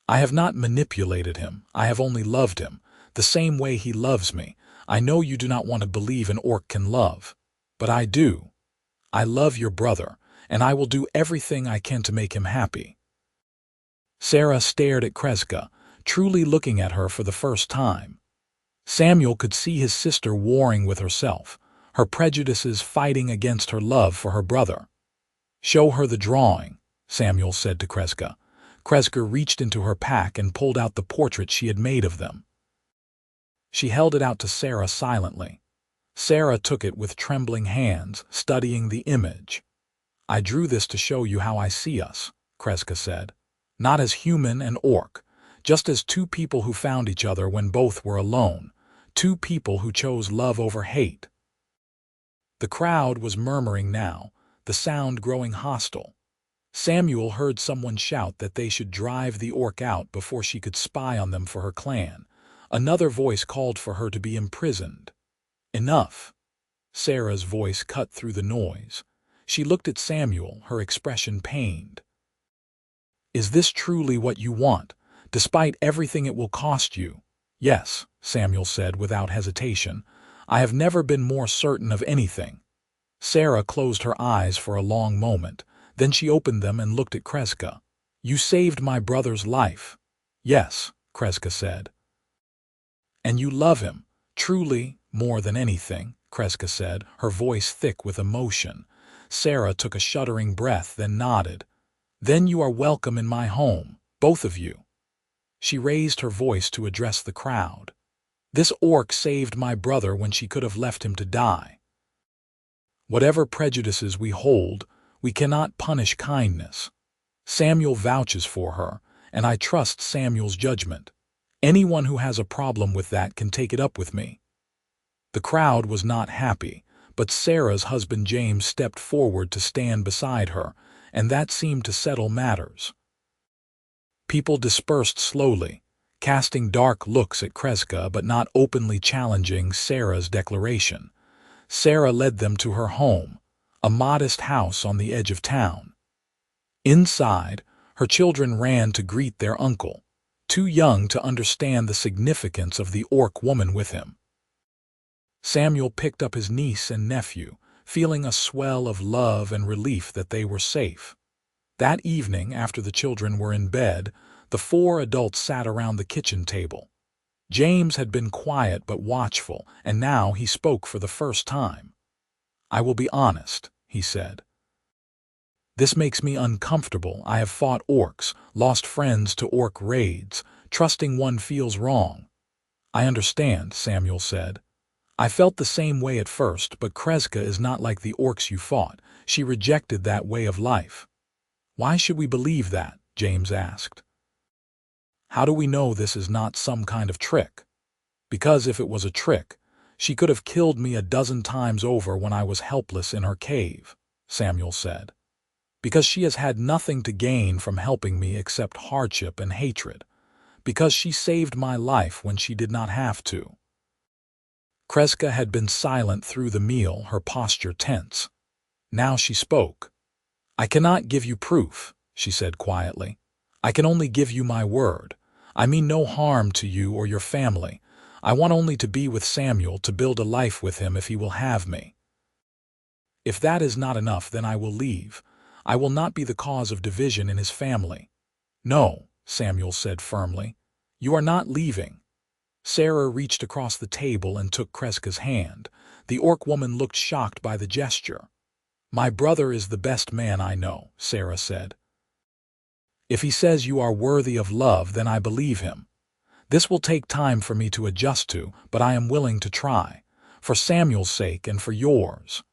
A: I have not manipulated him. I have only loved him, the same way he loves me. I know you do not want to believe an orc can love, but I do. I love your brother, and I will do everything I can to make him happy. Sarah stared at Krezka, truly looking at her for the first time. Samuel could see his sister warring with herself, her prejudices fighting against her love for her brother. Show her the drawing, Samuel said to Krezka. Krezka reached into her pack and pulled out the portrait she had made of them. She held it out to Sarah silently. Sarah took it with trembling hands, studying the image. I drew this to show you how I see us, Krezka said. Not as human and orc, just as two people who found each other when both were alone, two people who chose love over hate. The crowd was murmuring now, the sound growing hostile. Samuel heard someone shout that they should drive the orc out before she could spy on them for her clan. Another voice called for her to be imprisoned. Enough. Sarah's voice cut through the noise. She looked at Samuel, her expression pained. Is this truly what you want, despite everything it will cost you? Yes, Samuel said without hesitation. I have never been more certain of anything. Sarah closed her eyes for a long moment. Then she opened them and looked at Krezka. You saved my brother's life. Yes, Krezka said. And you love him, truly, more than anything, Krezka said, her voice thick with emotion. Sarah took a shuddering breath, then nodded. Then you are welcome in my home, both of you. She raised her voice to address the crowd. This orc saved my brother when she could have left him to die. Whatever prejudices we hold, we cannot punish kindness. Samuel vouches for her, and I trust Samuel's judgment. Anyone who has a problem with that can take it up with me. The crowd was not happy, but Sarah's husband James stepped forward to stand beside her, and that seemed to settle matters. People dispersed slowly, casting dark looks at Krezka but not openly challenging Sarah's declaration. Sarah led them to her home, a modest house on the edge of town. Inside, her children ran to greet their uncle, too young to understand the significance of the orc woman with him. Samuel picked up his niece and nephew, feeling a swell of love and relief that they were safe. That evening, after the children were in bed, the four adults sat around the kitchen table. James had been quiet but watchful, and now he spoke for the first time. I will be honest, he said. This makes me uncomfortable. I have fought orcs, lost friends to orc raids. Trusting one feels wrong. I understand, Samuel said. I felt the same way at first, but Krezka is not like the orcs you fought. She rejected that way of life. Why should we believe that? James asked. How do we know this is not some kind of trick? Because if it was a trick, she could have killed me a dozen times over when I was helpless in her cave, Samuel said. Because she has had nothing to gain from helping me except hardship and hatred. Because she saved my life when she did not have to. Krezka had been silent through the meal, her posture tense. Now she spoke. I cannot give you proof, she said quietly. I can only give you my word. I mean no harm to you or your family. I want only to be with Samuel, to build a life with him if he will have me. If that is not enough, then I will leave. I will not be the cause of division in his family. No, Samuel said firmly. You are not leaving. Sarah reached across the table and took Krezka's hand. The orc woman looked shocked by the gesture. My brother is the best man I know, Sarah said. If he says you are worthy of love, then I believe him. This will take time for me to adjust to, but I am willing to try. For Samuel's sake and for yours.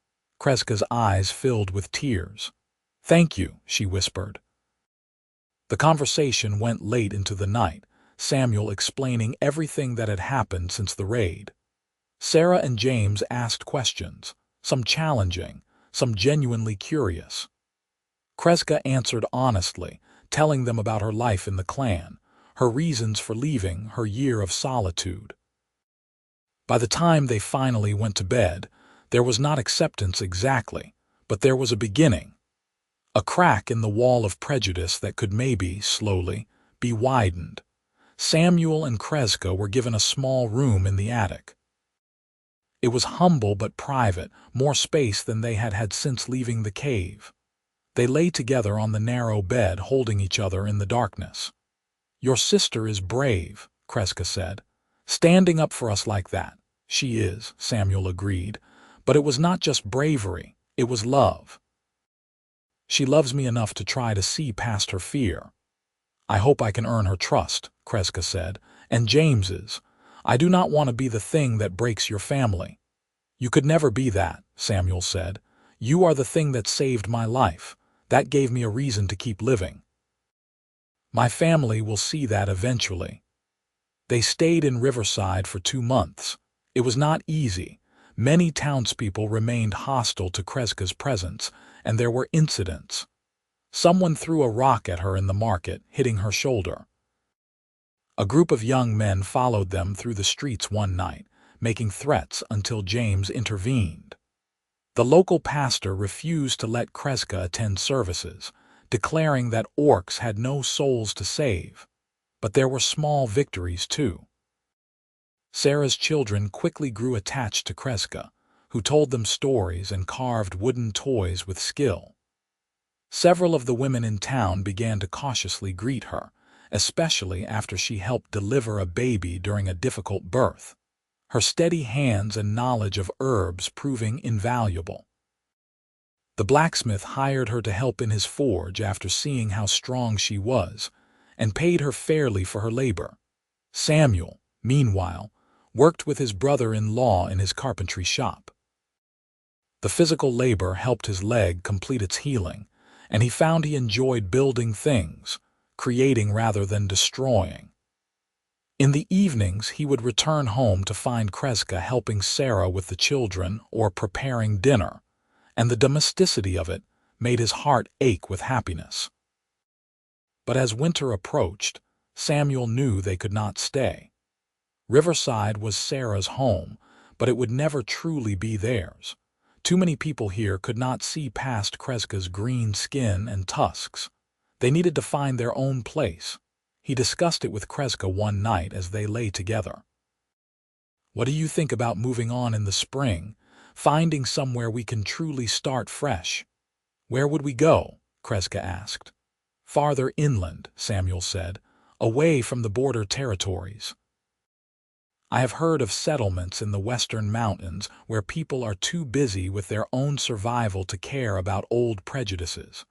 A: Krezka's eyes filled with tears. Thank you, she whispered. The conversation went late into the night, Samuel explaining everything that had happened since the raid. Sarah and James asked questions, some challenging, some genuinely curious. Krezka answered honestly, telling them about her life in the clan, her reasons for leaving, her year of solitude. By the time they finally went to bed, there was not acceptance exactly, but there was a beginning. A crack in the wall of prejudice that could maybe, slowly, be widened. Samuel and Krezka were given a small room in the attic. It was humble but private, more space than they had had since leaving the cave. They lay together on the narrow bed, holding each other in the darkness. "Your sister is brave," Krezka said. "Standing up for us like that." "She is," Samuel agreed. "But it was not just bravery, it was love. She loves me enough to try to see past her fear." "I hope I can earn her trust," Krezka said. "And James's. I do not want to be the thing that breaks your family." "You could never be that," Samuel said. "You are the thing that saved my life. That gave me a reason to keep living. My family will see that eventually." They stayed in Riverside for 2 months. It was not easy. Many townspeople remained hostile to Krezka's presence, and there were incidents. Someone threw a rock at her in the market, hitting her shoulder. A group of young men followed them through the streets one night, making threats until James intervened. The local pastor refused to let Krezka attend services, declaring that orcs had no souls to save. But there were small victories too. Sarah's children quickly grew attached to Krezka, who told them stories and carved wooden toys with skill. Several of the women in town began to cautiously greet her, especially after she helped deliver a baby during a difficult birth, her steady hands and knowledge of herbs proving invaluable. The blacksmith hired her to help in his forge after seeing how strong she was, and paid her fairly for her labor. Samuel, meanwhile, worked with his brother-in-law in his carpentry shop. The physical labor helped his leg complete its healing, and he found he enjoyed building things, creating rather than destroying. In the evenings, he would return home to find Krezka helping Sarah with the children or preparing dinner, and the domesticity of it made his heart ache with happiness. But as winter approached, Samuel knew they could not stay. Riverside was Sarah's home, but it would never truly be theirs. Too many people here could not see past Krezka's green skin and tusks. They needed to find their own place. He discussed it with Krezka one night as they lay together. "What do you think about moving on in the spring, finding somewhere we can truly start fresh?" "Where would we go?" Krezka asked. "Farther inland," Samuel said, "away from the border territories. I have heard of settlements in the western mountains where people are too busy with their own survival to care about old prejudices.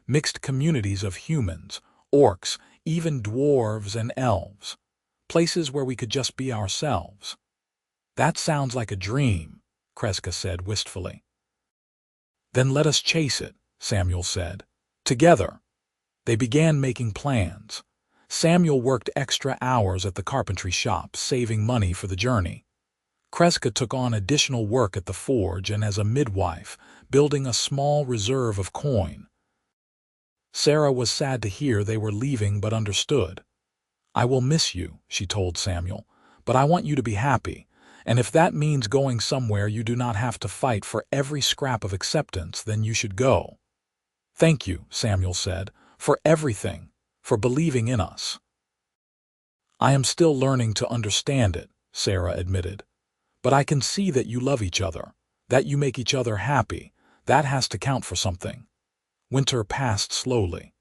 A: Mixed communities of humans, orcs, even dwarves and elves. Places where we could just be ourselves." "That sounds like a dream," Krezka said wistfully. "Then let us chase it," Samuel said. "Together." They began making plans. Samuel worked extra hours at the carpentry shop, saving money for the journey. Krezka took on additional work at the forge and as a midwife, building a small reserve of coin. Sarah was sad to hear they were leaving but understood. "I will miss you," she told Samuel, "but I want you to be happy, and if that means going somewhere you do not have to fight for every scrap of acceptance, then you should go." "Thank you," Samuel said, "for everything, for believing in us." "I am still learning to understand it," Sarah admitted. "But I can see that you love each other, that you make each other happy. That has to count for something." Winter passed slowly.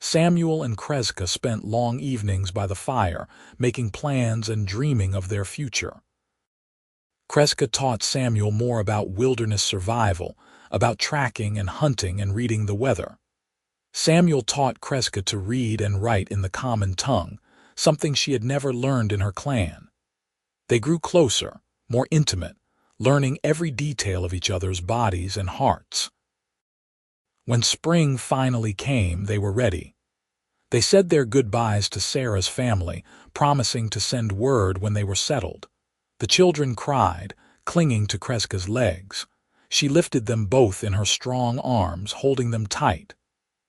A: Samuel and Krezka spent long evenings by the fire, making plans and dreaming of their future. Krezka taught Samuel more about wilderness survival, about tracking and hunting and reading the weather. Samuel taught Krezka to read and write in the common tongue, something she had never learned in her clan. They grew closer, more intimate, learning every detail of each other's bodies and hearts. When spring finally came, they were ready. They said their goodbyes to Sarah's family, promising to send word when they were settled. The children cried, clinging to Krezka's legs. She lifted them both in her strong arms, holding them tight.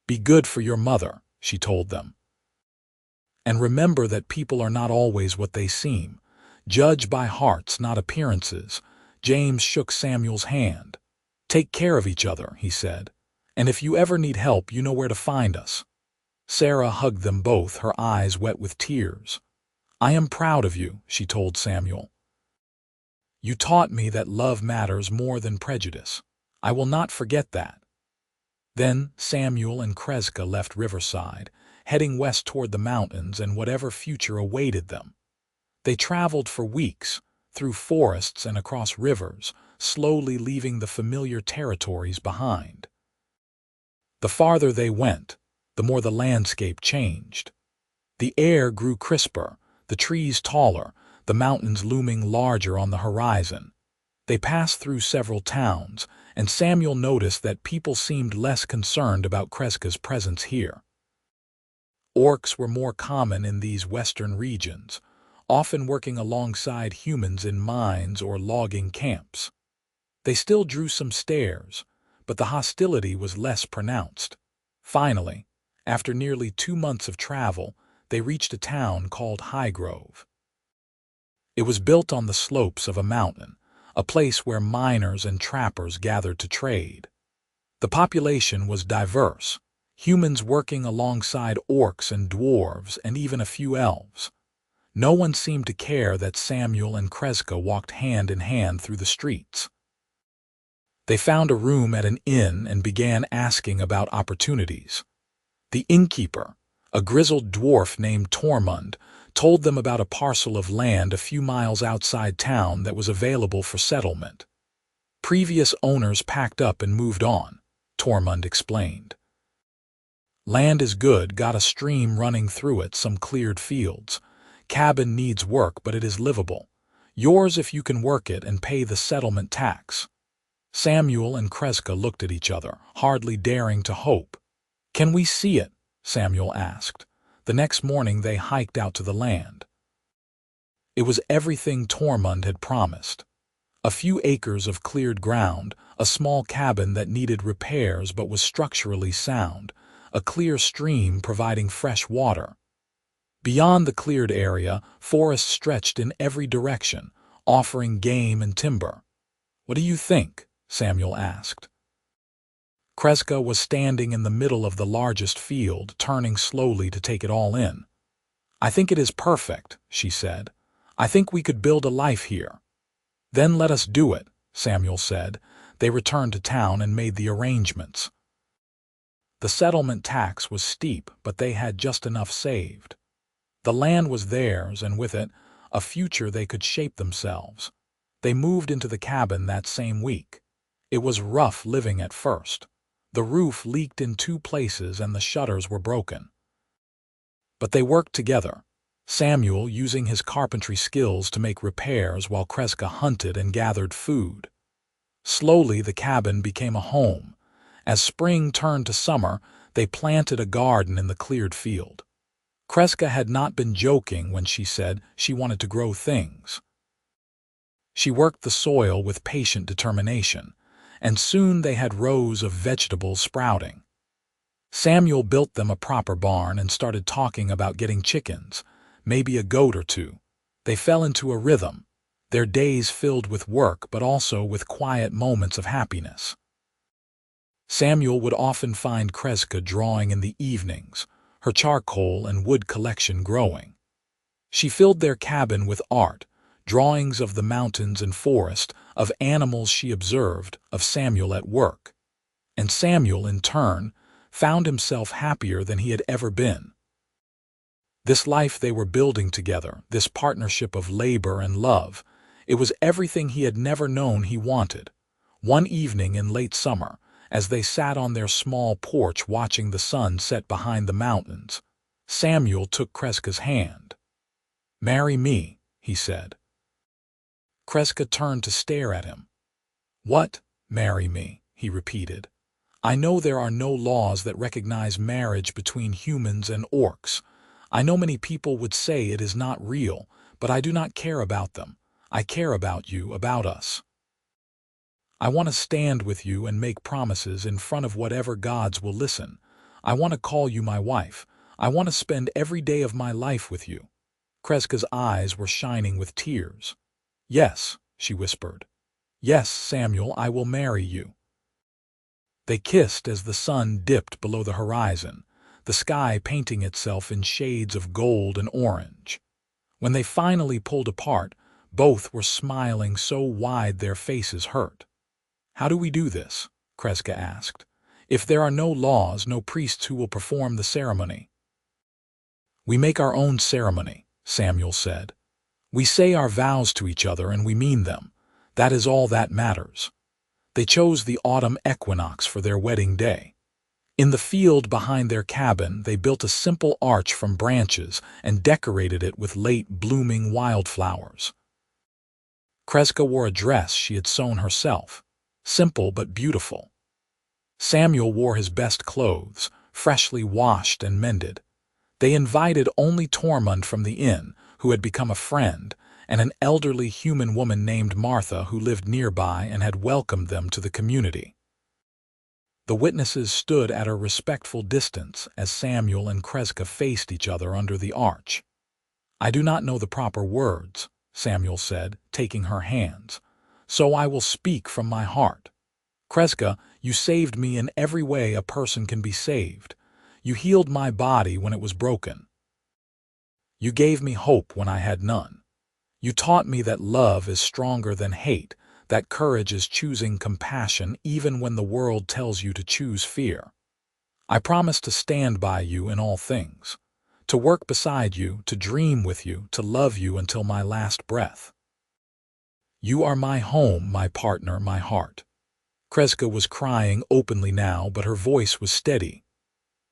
A: "Be good for your mother," she told them. "And remember that people are not always what they seem. Judge by hearts, not appearances." James shook Samuel's hand. "Take care of each other," he said. "And if you ever need help, you know where to find us." Sarah hugged them both, her eyes wet with tears. "I am proud of you," she told Samuel. "You taught me that love matters more than prejudice. I will not forget that." Then Samuel and Krezka left Riverside, heading west toward the mountains and whatever future awaited them. They traveled for weeks, through forests and across rivers, slowly leaving the familiar territories behind. The farther they went, the more the landscape changed. The air grew crisper, the trees taller, the mountains looming larger on the horizon. They passed through several towns, and Samuel noticed that people seemed less concerned about Krezka's presence here. Orcs were more common in these western regions, often working alongside humans in mines or logging camps. They still drew some stares, but the hostility was less pronounced. Finally, after nearly 2 months of travel, they reached a town called Highgrove. It was built on the slopes of a mountain, a place where miners and trappers gathered to trade. The population was diverse, humans working alongside orcs and dwarves and even a few elves. No one seemed to care that Samuel and Krezka walked hand in hand through the streets. They found a room at an inn and began asking about opportunities. The innkeeper, a grizzled dwarf named Tormund, told them about a parcel of land a few miles outside town that was available for settlement. Previous owners packed up and moved on, Tormund explained. "Land is good, got a stream running through it, some cleared fields. Cabin needs work, but it is livable. Yours if you can work it and pay the settlement tax." Samuel and Krezka looked at each other, hardly daring to hope. "Can we see it?" Samuel asked. The next morning they hiked out to the land. It was everything Tormund had promised. A few acres of cleared ground, a small cabin that needed repairs but was structurally sound, a clear stream providing fresh water. Beyond the cleared area, forests stretched in every direction, offering game and timber. "What do you think?" Samuel asked. Krezka was standing in the middle of the largest field, turning slowly to take it all in. "I think it is perfect," she said. "I think we could build a life here." "Then let us do it," Samuel said. They returned to town and made the arrangements. The settlement tax was steep, but they had just enough saved. The land was theirs, and with it, a future they could shape themselves. They moved into the cabin that same week. It was rough living at first. The roof leaked in 2 places and the shutters were broken. But they worked together, Samuel using his carpentry skills to make repairs while Krezka hunted and gathered food. Slowly the cabin became a home. As spring turned to summer, they planted a garden in the cleared field. Krezka had not been joking when she said she wanted to grow things. She worked the soil with patient determination, and soon they had rows of vegetables sprouting. Samuel built them a proper barn and started talking about getting chickens, maybe a goat or 2. They fell into a rhythm, their days filled with work but also with quiet moments of happiness. Samuel would often find Krezka drawing in the evenings, her charcoal and wood collection growing. She filled their cabin with art, drawings of the mountains and forest, of animals she observed, of Samuel at work. And Samuel, in turn, found himself happier than he had ever been. This life they were building together, this partnership of labor and love, it was everything he had never known he wanted. One evening in late summer, as they sat on their small porch watching the sun set behind the mountains, Samuel took Krezka's hand. "Marry me," he said. Krezka turned to stare at him. "What, marry me?" he repeated. I know there are no laws that recognize marriage between humans and orcs. I know many people would say it is not real, but I do not care about them. I care about you, about us. I want to stand with you and make promises in front of whatever gods will listen. I want to call you my wife. I want to spend every day of my life with you." Krezka's eyes were shining with tears. "Yes," she whispered. "Yes, Samuel, I will marry you." They kissed as the sun dipped below the horizon, the sky painting itself in shades of gold and orange. When they finally pulled apart, both were smiling so wide their faces hurt. "How do we do this?" Krezka asked. "If there are no laws, no priests who will perform the ceremony." "We make our own ceremony," Samuel said. "We say our vows to each other and we mean them. That is all that matters." They chose the autumn equinox for their wedding day. In the field behind their cabin, they built a simple arch from branches and decorated it with late blooming wildflowers. Krezka wore a dress she had sewn herself, simple but beautiful. Samuel wore his best clothes, freshly washed and mended. They invited only Tormund from the inn, who had become a friend, and an elderly human woman named Martha who lived nearby and had welcomed them to the community. The witnesses stood at a respectful distance as Samuel and Krezka faced each other under the arch. "I do not know the proper words," Samuel said, taking her hands, "so I will speak from my heart. Krezka, you saved me in every way a person can be saved. You healed my body when it was broken. You gave me hope when I had none. You taught me that love is stronger than hate, that courage is choosing compassion even when the world tells you to choose fear. I promise to stand by you in all things, to work beside you, to dream with you, to love you until my last breath. You are my home, my partner, my heart." Krezka was crying openly now, but her voice was steady.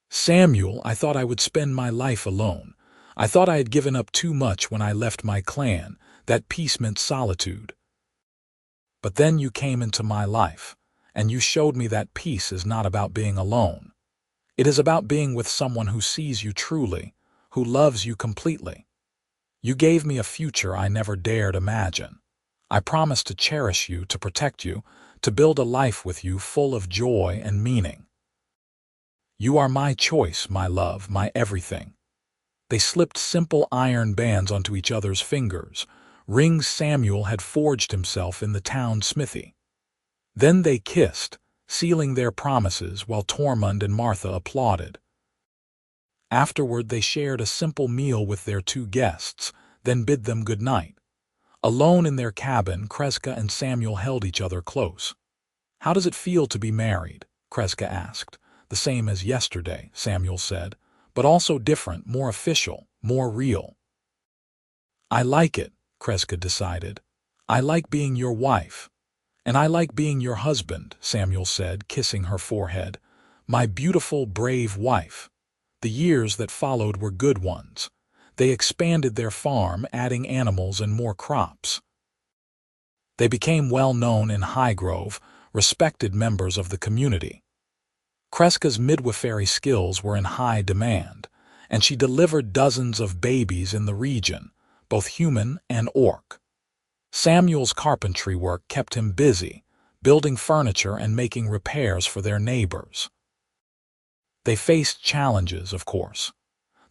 A: "Samuel, I thought I would spend my life alone. I thought I had given up too much when I left my clan, that peace meant solitude. But then you came into my life, and you showed me that peace is not about being alone. It is about being with someone who sees you truly, who loves you completely. You gave me a future I never dared imagine. I promise to cherish you, to protect you, to build a life with you full of joy and meaning. You are my choice, my love, my everything." They slipped simple iron bands onto each other's fingers, rings Samuel had forged himself in the town smithy. Then they kissed, sealing their promises while Tormund and Martha applauded. Afterward they shared a simple meal with their two guests, then bid them good night. Alone in their cabin, Krezka and Samuel held each other close. "How does it feel to be married?" Krezka asked. "The same as yesterday," Samuel said, "but also different, more official, more real." "I like it," Krezka decided. "I like being your wife." "And I like being your husband," Samuel said, kissing her forehead. "My beautiful, brave wife." The years that followed were good ones. They expanded their farm, adding animals and more crops. They became well known in Highgrove, respected members of the community. Krezka's midwifery skills were in high demand, and she delivered dozens of babies in the region, both human and orc. Samuel's carpentry work kept him busy, building furniture and making repairs for their neighbors. They faced challenges, of course.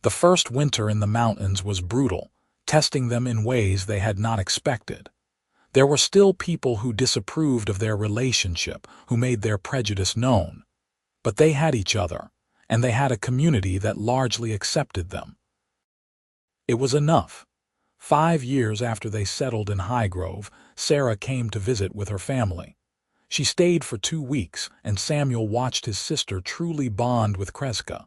A: The first winter in the mountains was brutal, testing them in ways they had not expected. There were still people who disapproved of their relationship, who made their prejudice known. But they had each other, and they had a community that largely accepted them. It was enough. 5 years after they settled in Highgrove, Sarah came to visit with her family. She stayed for 2 weeks, and Samuel watched his sister truly bond with Krezka.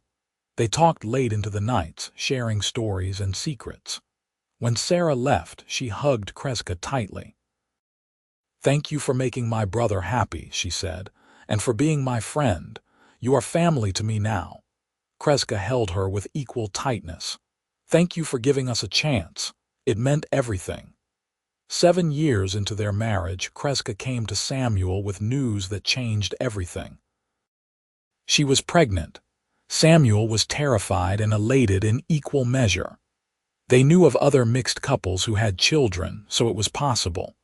A: They talked late into the nights, sharing stories and secrets. When Sarah left, she hugged Krezka tightly. "Thank you for making my brother happy," she said, "and for being my friend. You are family to me now." Krezka held her with equal tightness. "Thank you for giving us a chance. It meant everything." 7 years into their marriage, Krezka came to Samuel with news that changed everything. She was pregnant. Samuel was terrified and elated in equal measure. They knew of other mixed couples who had children, so it was possible.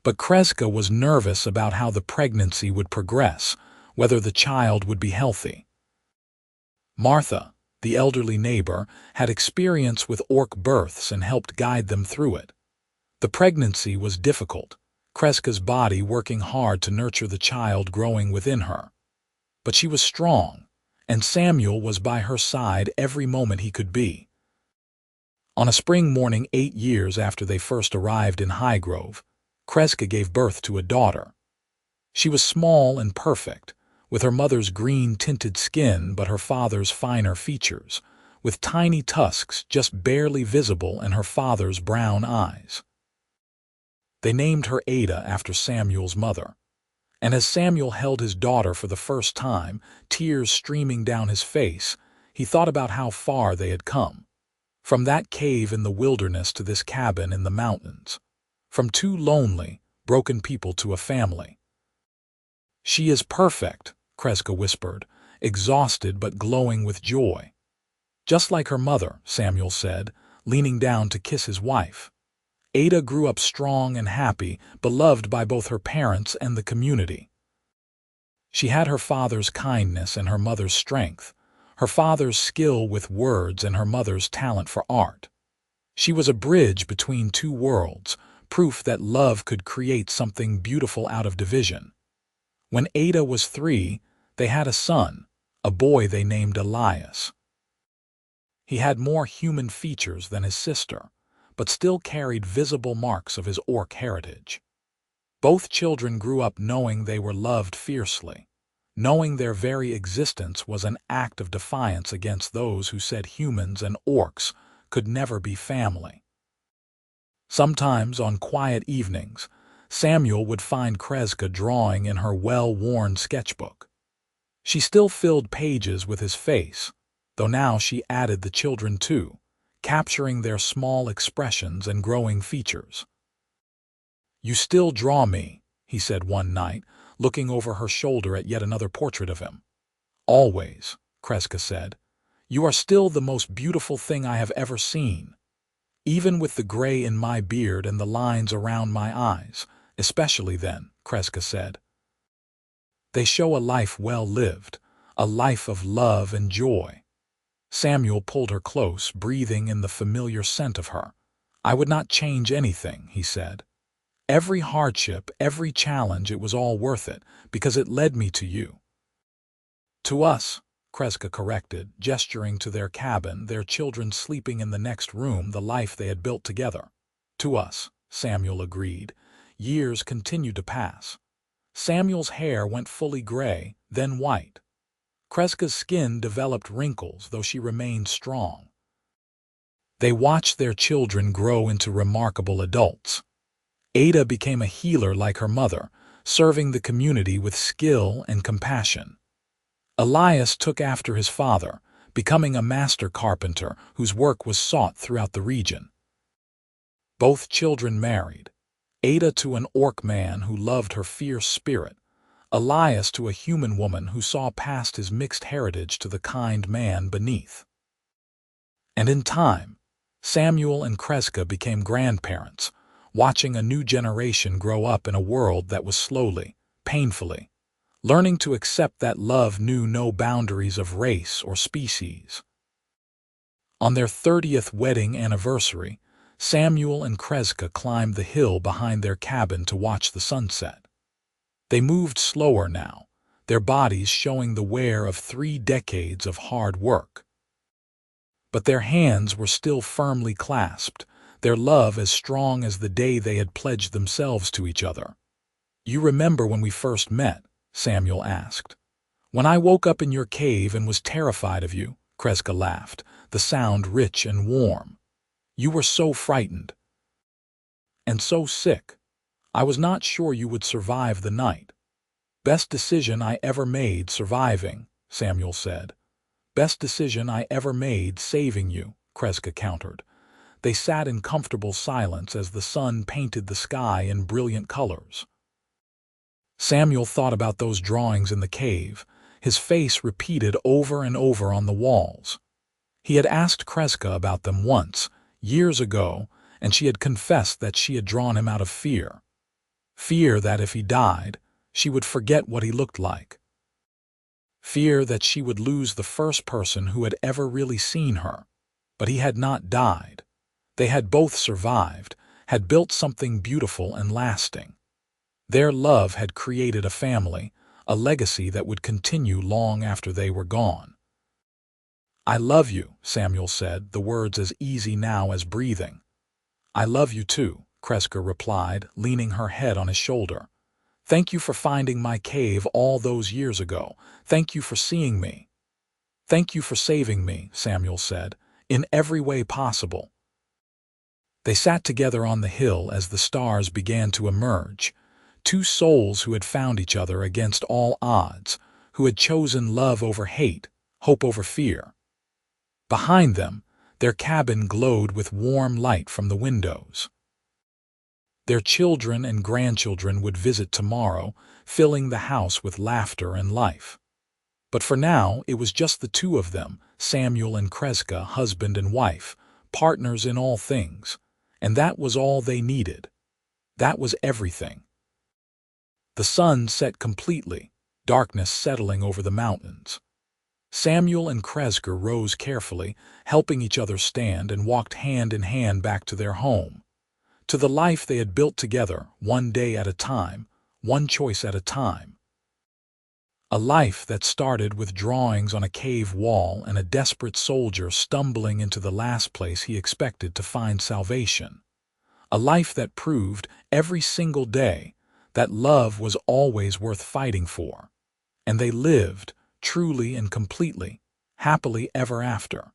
A: But Krezka was nervous about how the pregnancy would progress, whether the child would be healthy. Martha, the elderly neighbor, had experience with orc births and helped guide them through it. The pregnancy was difficult, Krezka's body working hard to nurture the child growing within her. But she was strong, and Samuel was by her side every moment he could be. On a spring morning 8 years after they first arrived in Highgrove, Krezka gave birth to a daughter. She was small and perfect, with her mother's green-tinted skin but her father's finer features, with tiny tusks just barely visible in her father's brown eyes. They named her Ada after Samuel's mother, and as Samuel held his daughter for the first time, tears streaming down his face, he thought about how far they had come. From that cave in the wilderness to this cabin in the mountains. From 2 lonely, broken people to a family. "She is perfect," Krezka whispered, exhausted but glowing with joy. "Just like her mother," Samuel said, leaning down to kiss his wife. Ada grew up strong and happy, beloved by both her parents and the community. She had her father's kindness and her mother's strength, her father's skill with words and her mother's talent for art. She was a bridge between 2 worlds, proof that love could create something beautiful out of division. When Ada was 3, they had a son, a boy they named Elias. He had more human features than his sister, but still carried visible marks of his orc heritage. Both children grew up knowing they were loved fiercely, knowing their very existence was an act of defiance against those who said humans and orcs could never be family. Sometimes, on quiet evenings, Samuel would find Krezka drawing in her well-worn sketchbook. She still filled pages with his face, though now she added the children too, capturing their small expressions and growing features. "You still draw me," he said one night, looking over her shoulder at yet another portrait of him. "Always," Krezka said. "You are still the most beautiful thing I have ever seen. Even with the gray in my beard and the lines around my eyes, especially then," Krezka said. "They show a life well lived, a life of love and joy." Samuel pulled her close, breathing in the familiar scent of her. "I would not change anything," he said. "Every hardship, every challenge, it was all worth it, because it led me to you." "To us," Krezka corrected, gesturing to their cabin, their children sleeping in the next room, the life they had built together. "To us," Samuel agreed. Years continued to pass. Samuel's hair went fully gray, then white. Krezka's skin developed wrinkles, though she remained strong. They watched their children grow into remarkable adults. Ada became a healer like her mother, serving the community with skill and compassion. Elias took after his father, becoming a master carpenter whose work was sought throughout the region. Both children married, Ada to an orc man who loved her fierce spirit, Elias to a human woman who saw past his mixed heritage to the kind man beneath. And in time, Samuel and Krezka became grandparents, watching a new generation grow up in a world that was slowly, painfully, learning to accept that love knew no boundaries of race or species. On their 30th wedding anniversary, Samuel and Krezka climbed the hill behind their cabin to watch the sunset. They moved slower now, their bodies showing the wear of 3 decades of hard work. But their hands were still firmly clasped, their love as strong as the day they had pledged themselves to each other. "You remember when we first met?" Samuel asked. "When I woke up in your cave and was terrified of you," Krezka laughed, the sound rich and warm. "You were so frightened. And so sick. I was not sure you would survive the night." "Best decision I ever made surviving," Samuel said. "Best decision I ever made saving you," Krezka countered. They sat in comfortable silence as the sun painted the sky in brilliant colors. Samuel thought about those drawings in the cave, his face repeated over and over on the walls. He had asked Krezka about them once, years ago, and she had confessed that she had drawn him out of fear. Fear that if he died, she would forget what he looked like. Fear that she would lose the first person who had ever really seen her. But he had not died. They had both survived, had built something beautiful and lasting. Their love had created a family, a legacy that would continue long after they were gone. "I love you," Samuel said, the words as easy now as breathing. "I love you too," Krezka replied, leaning her head on his shoulder. "Thank you for finding my cave all those years ago. Thank you for seeing me." "Thank you for saving me," Samuel said, "in every way possible." They sat together on the hill as the stars began to emerge, two souls who had found each other against all odds, who had chosen love over hate, hope over fear. Behind them, their cabin glowed with warm light from the windows. Their children and grandchildren would visit tomorrow, filling the house with laughter and life. But for now, it was just the two of them, Samuel and Krezka, husband and wife, partners in all things. And that was all they needed. That was everything. The sun set completely, darkness settling over the mountains. Samuel and Krezka rose carefully, helping each other stand, and walked hand in hand back to their home, to the life they had built together, one day at a time, one choice at a time. A life that started with drawings on a cave wall and a desperate soldier stumbling into the last place he expected to find salvation. A life that proved every single day that love was always worth fighting for. And they lived, truly and completely, happily ever after.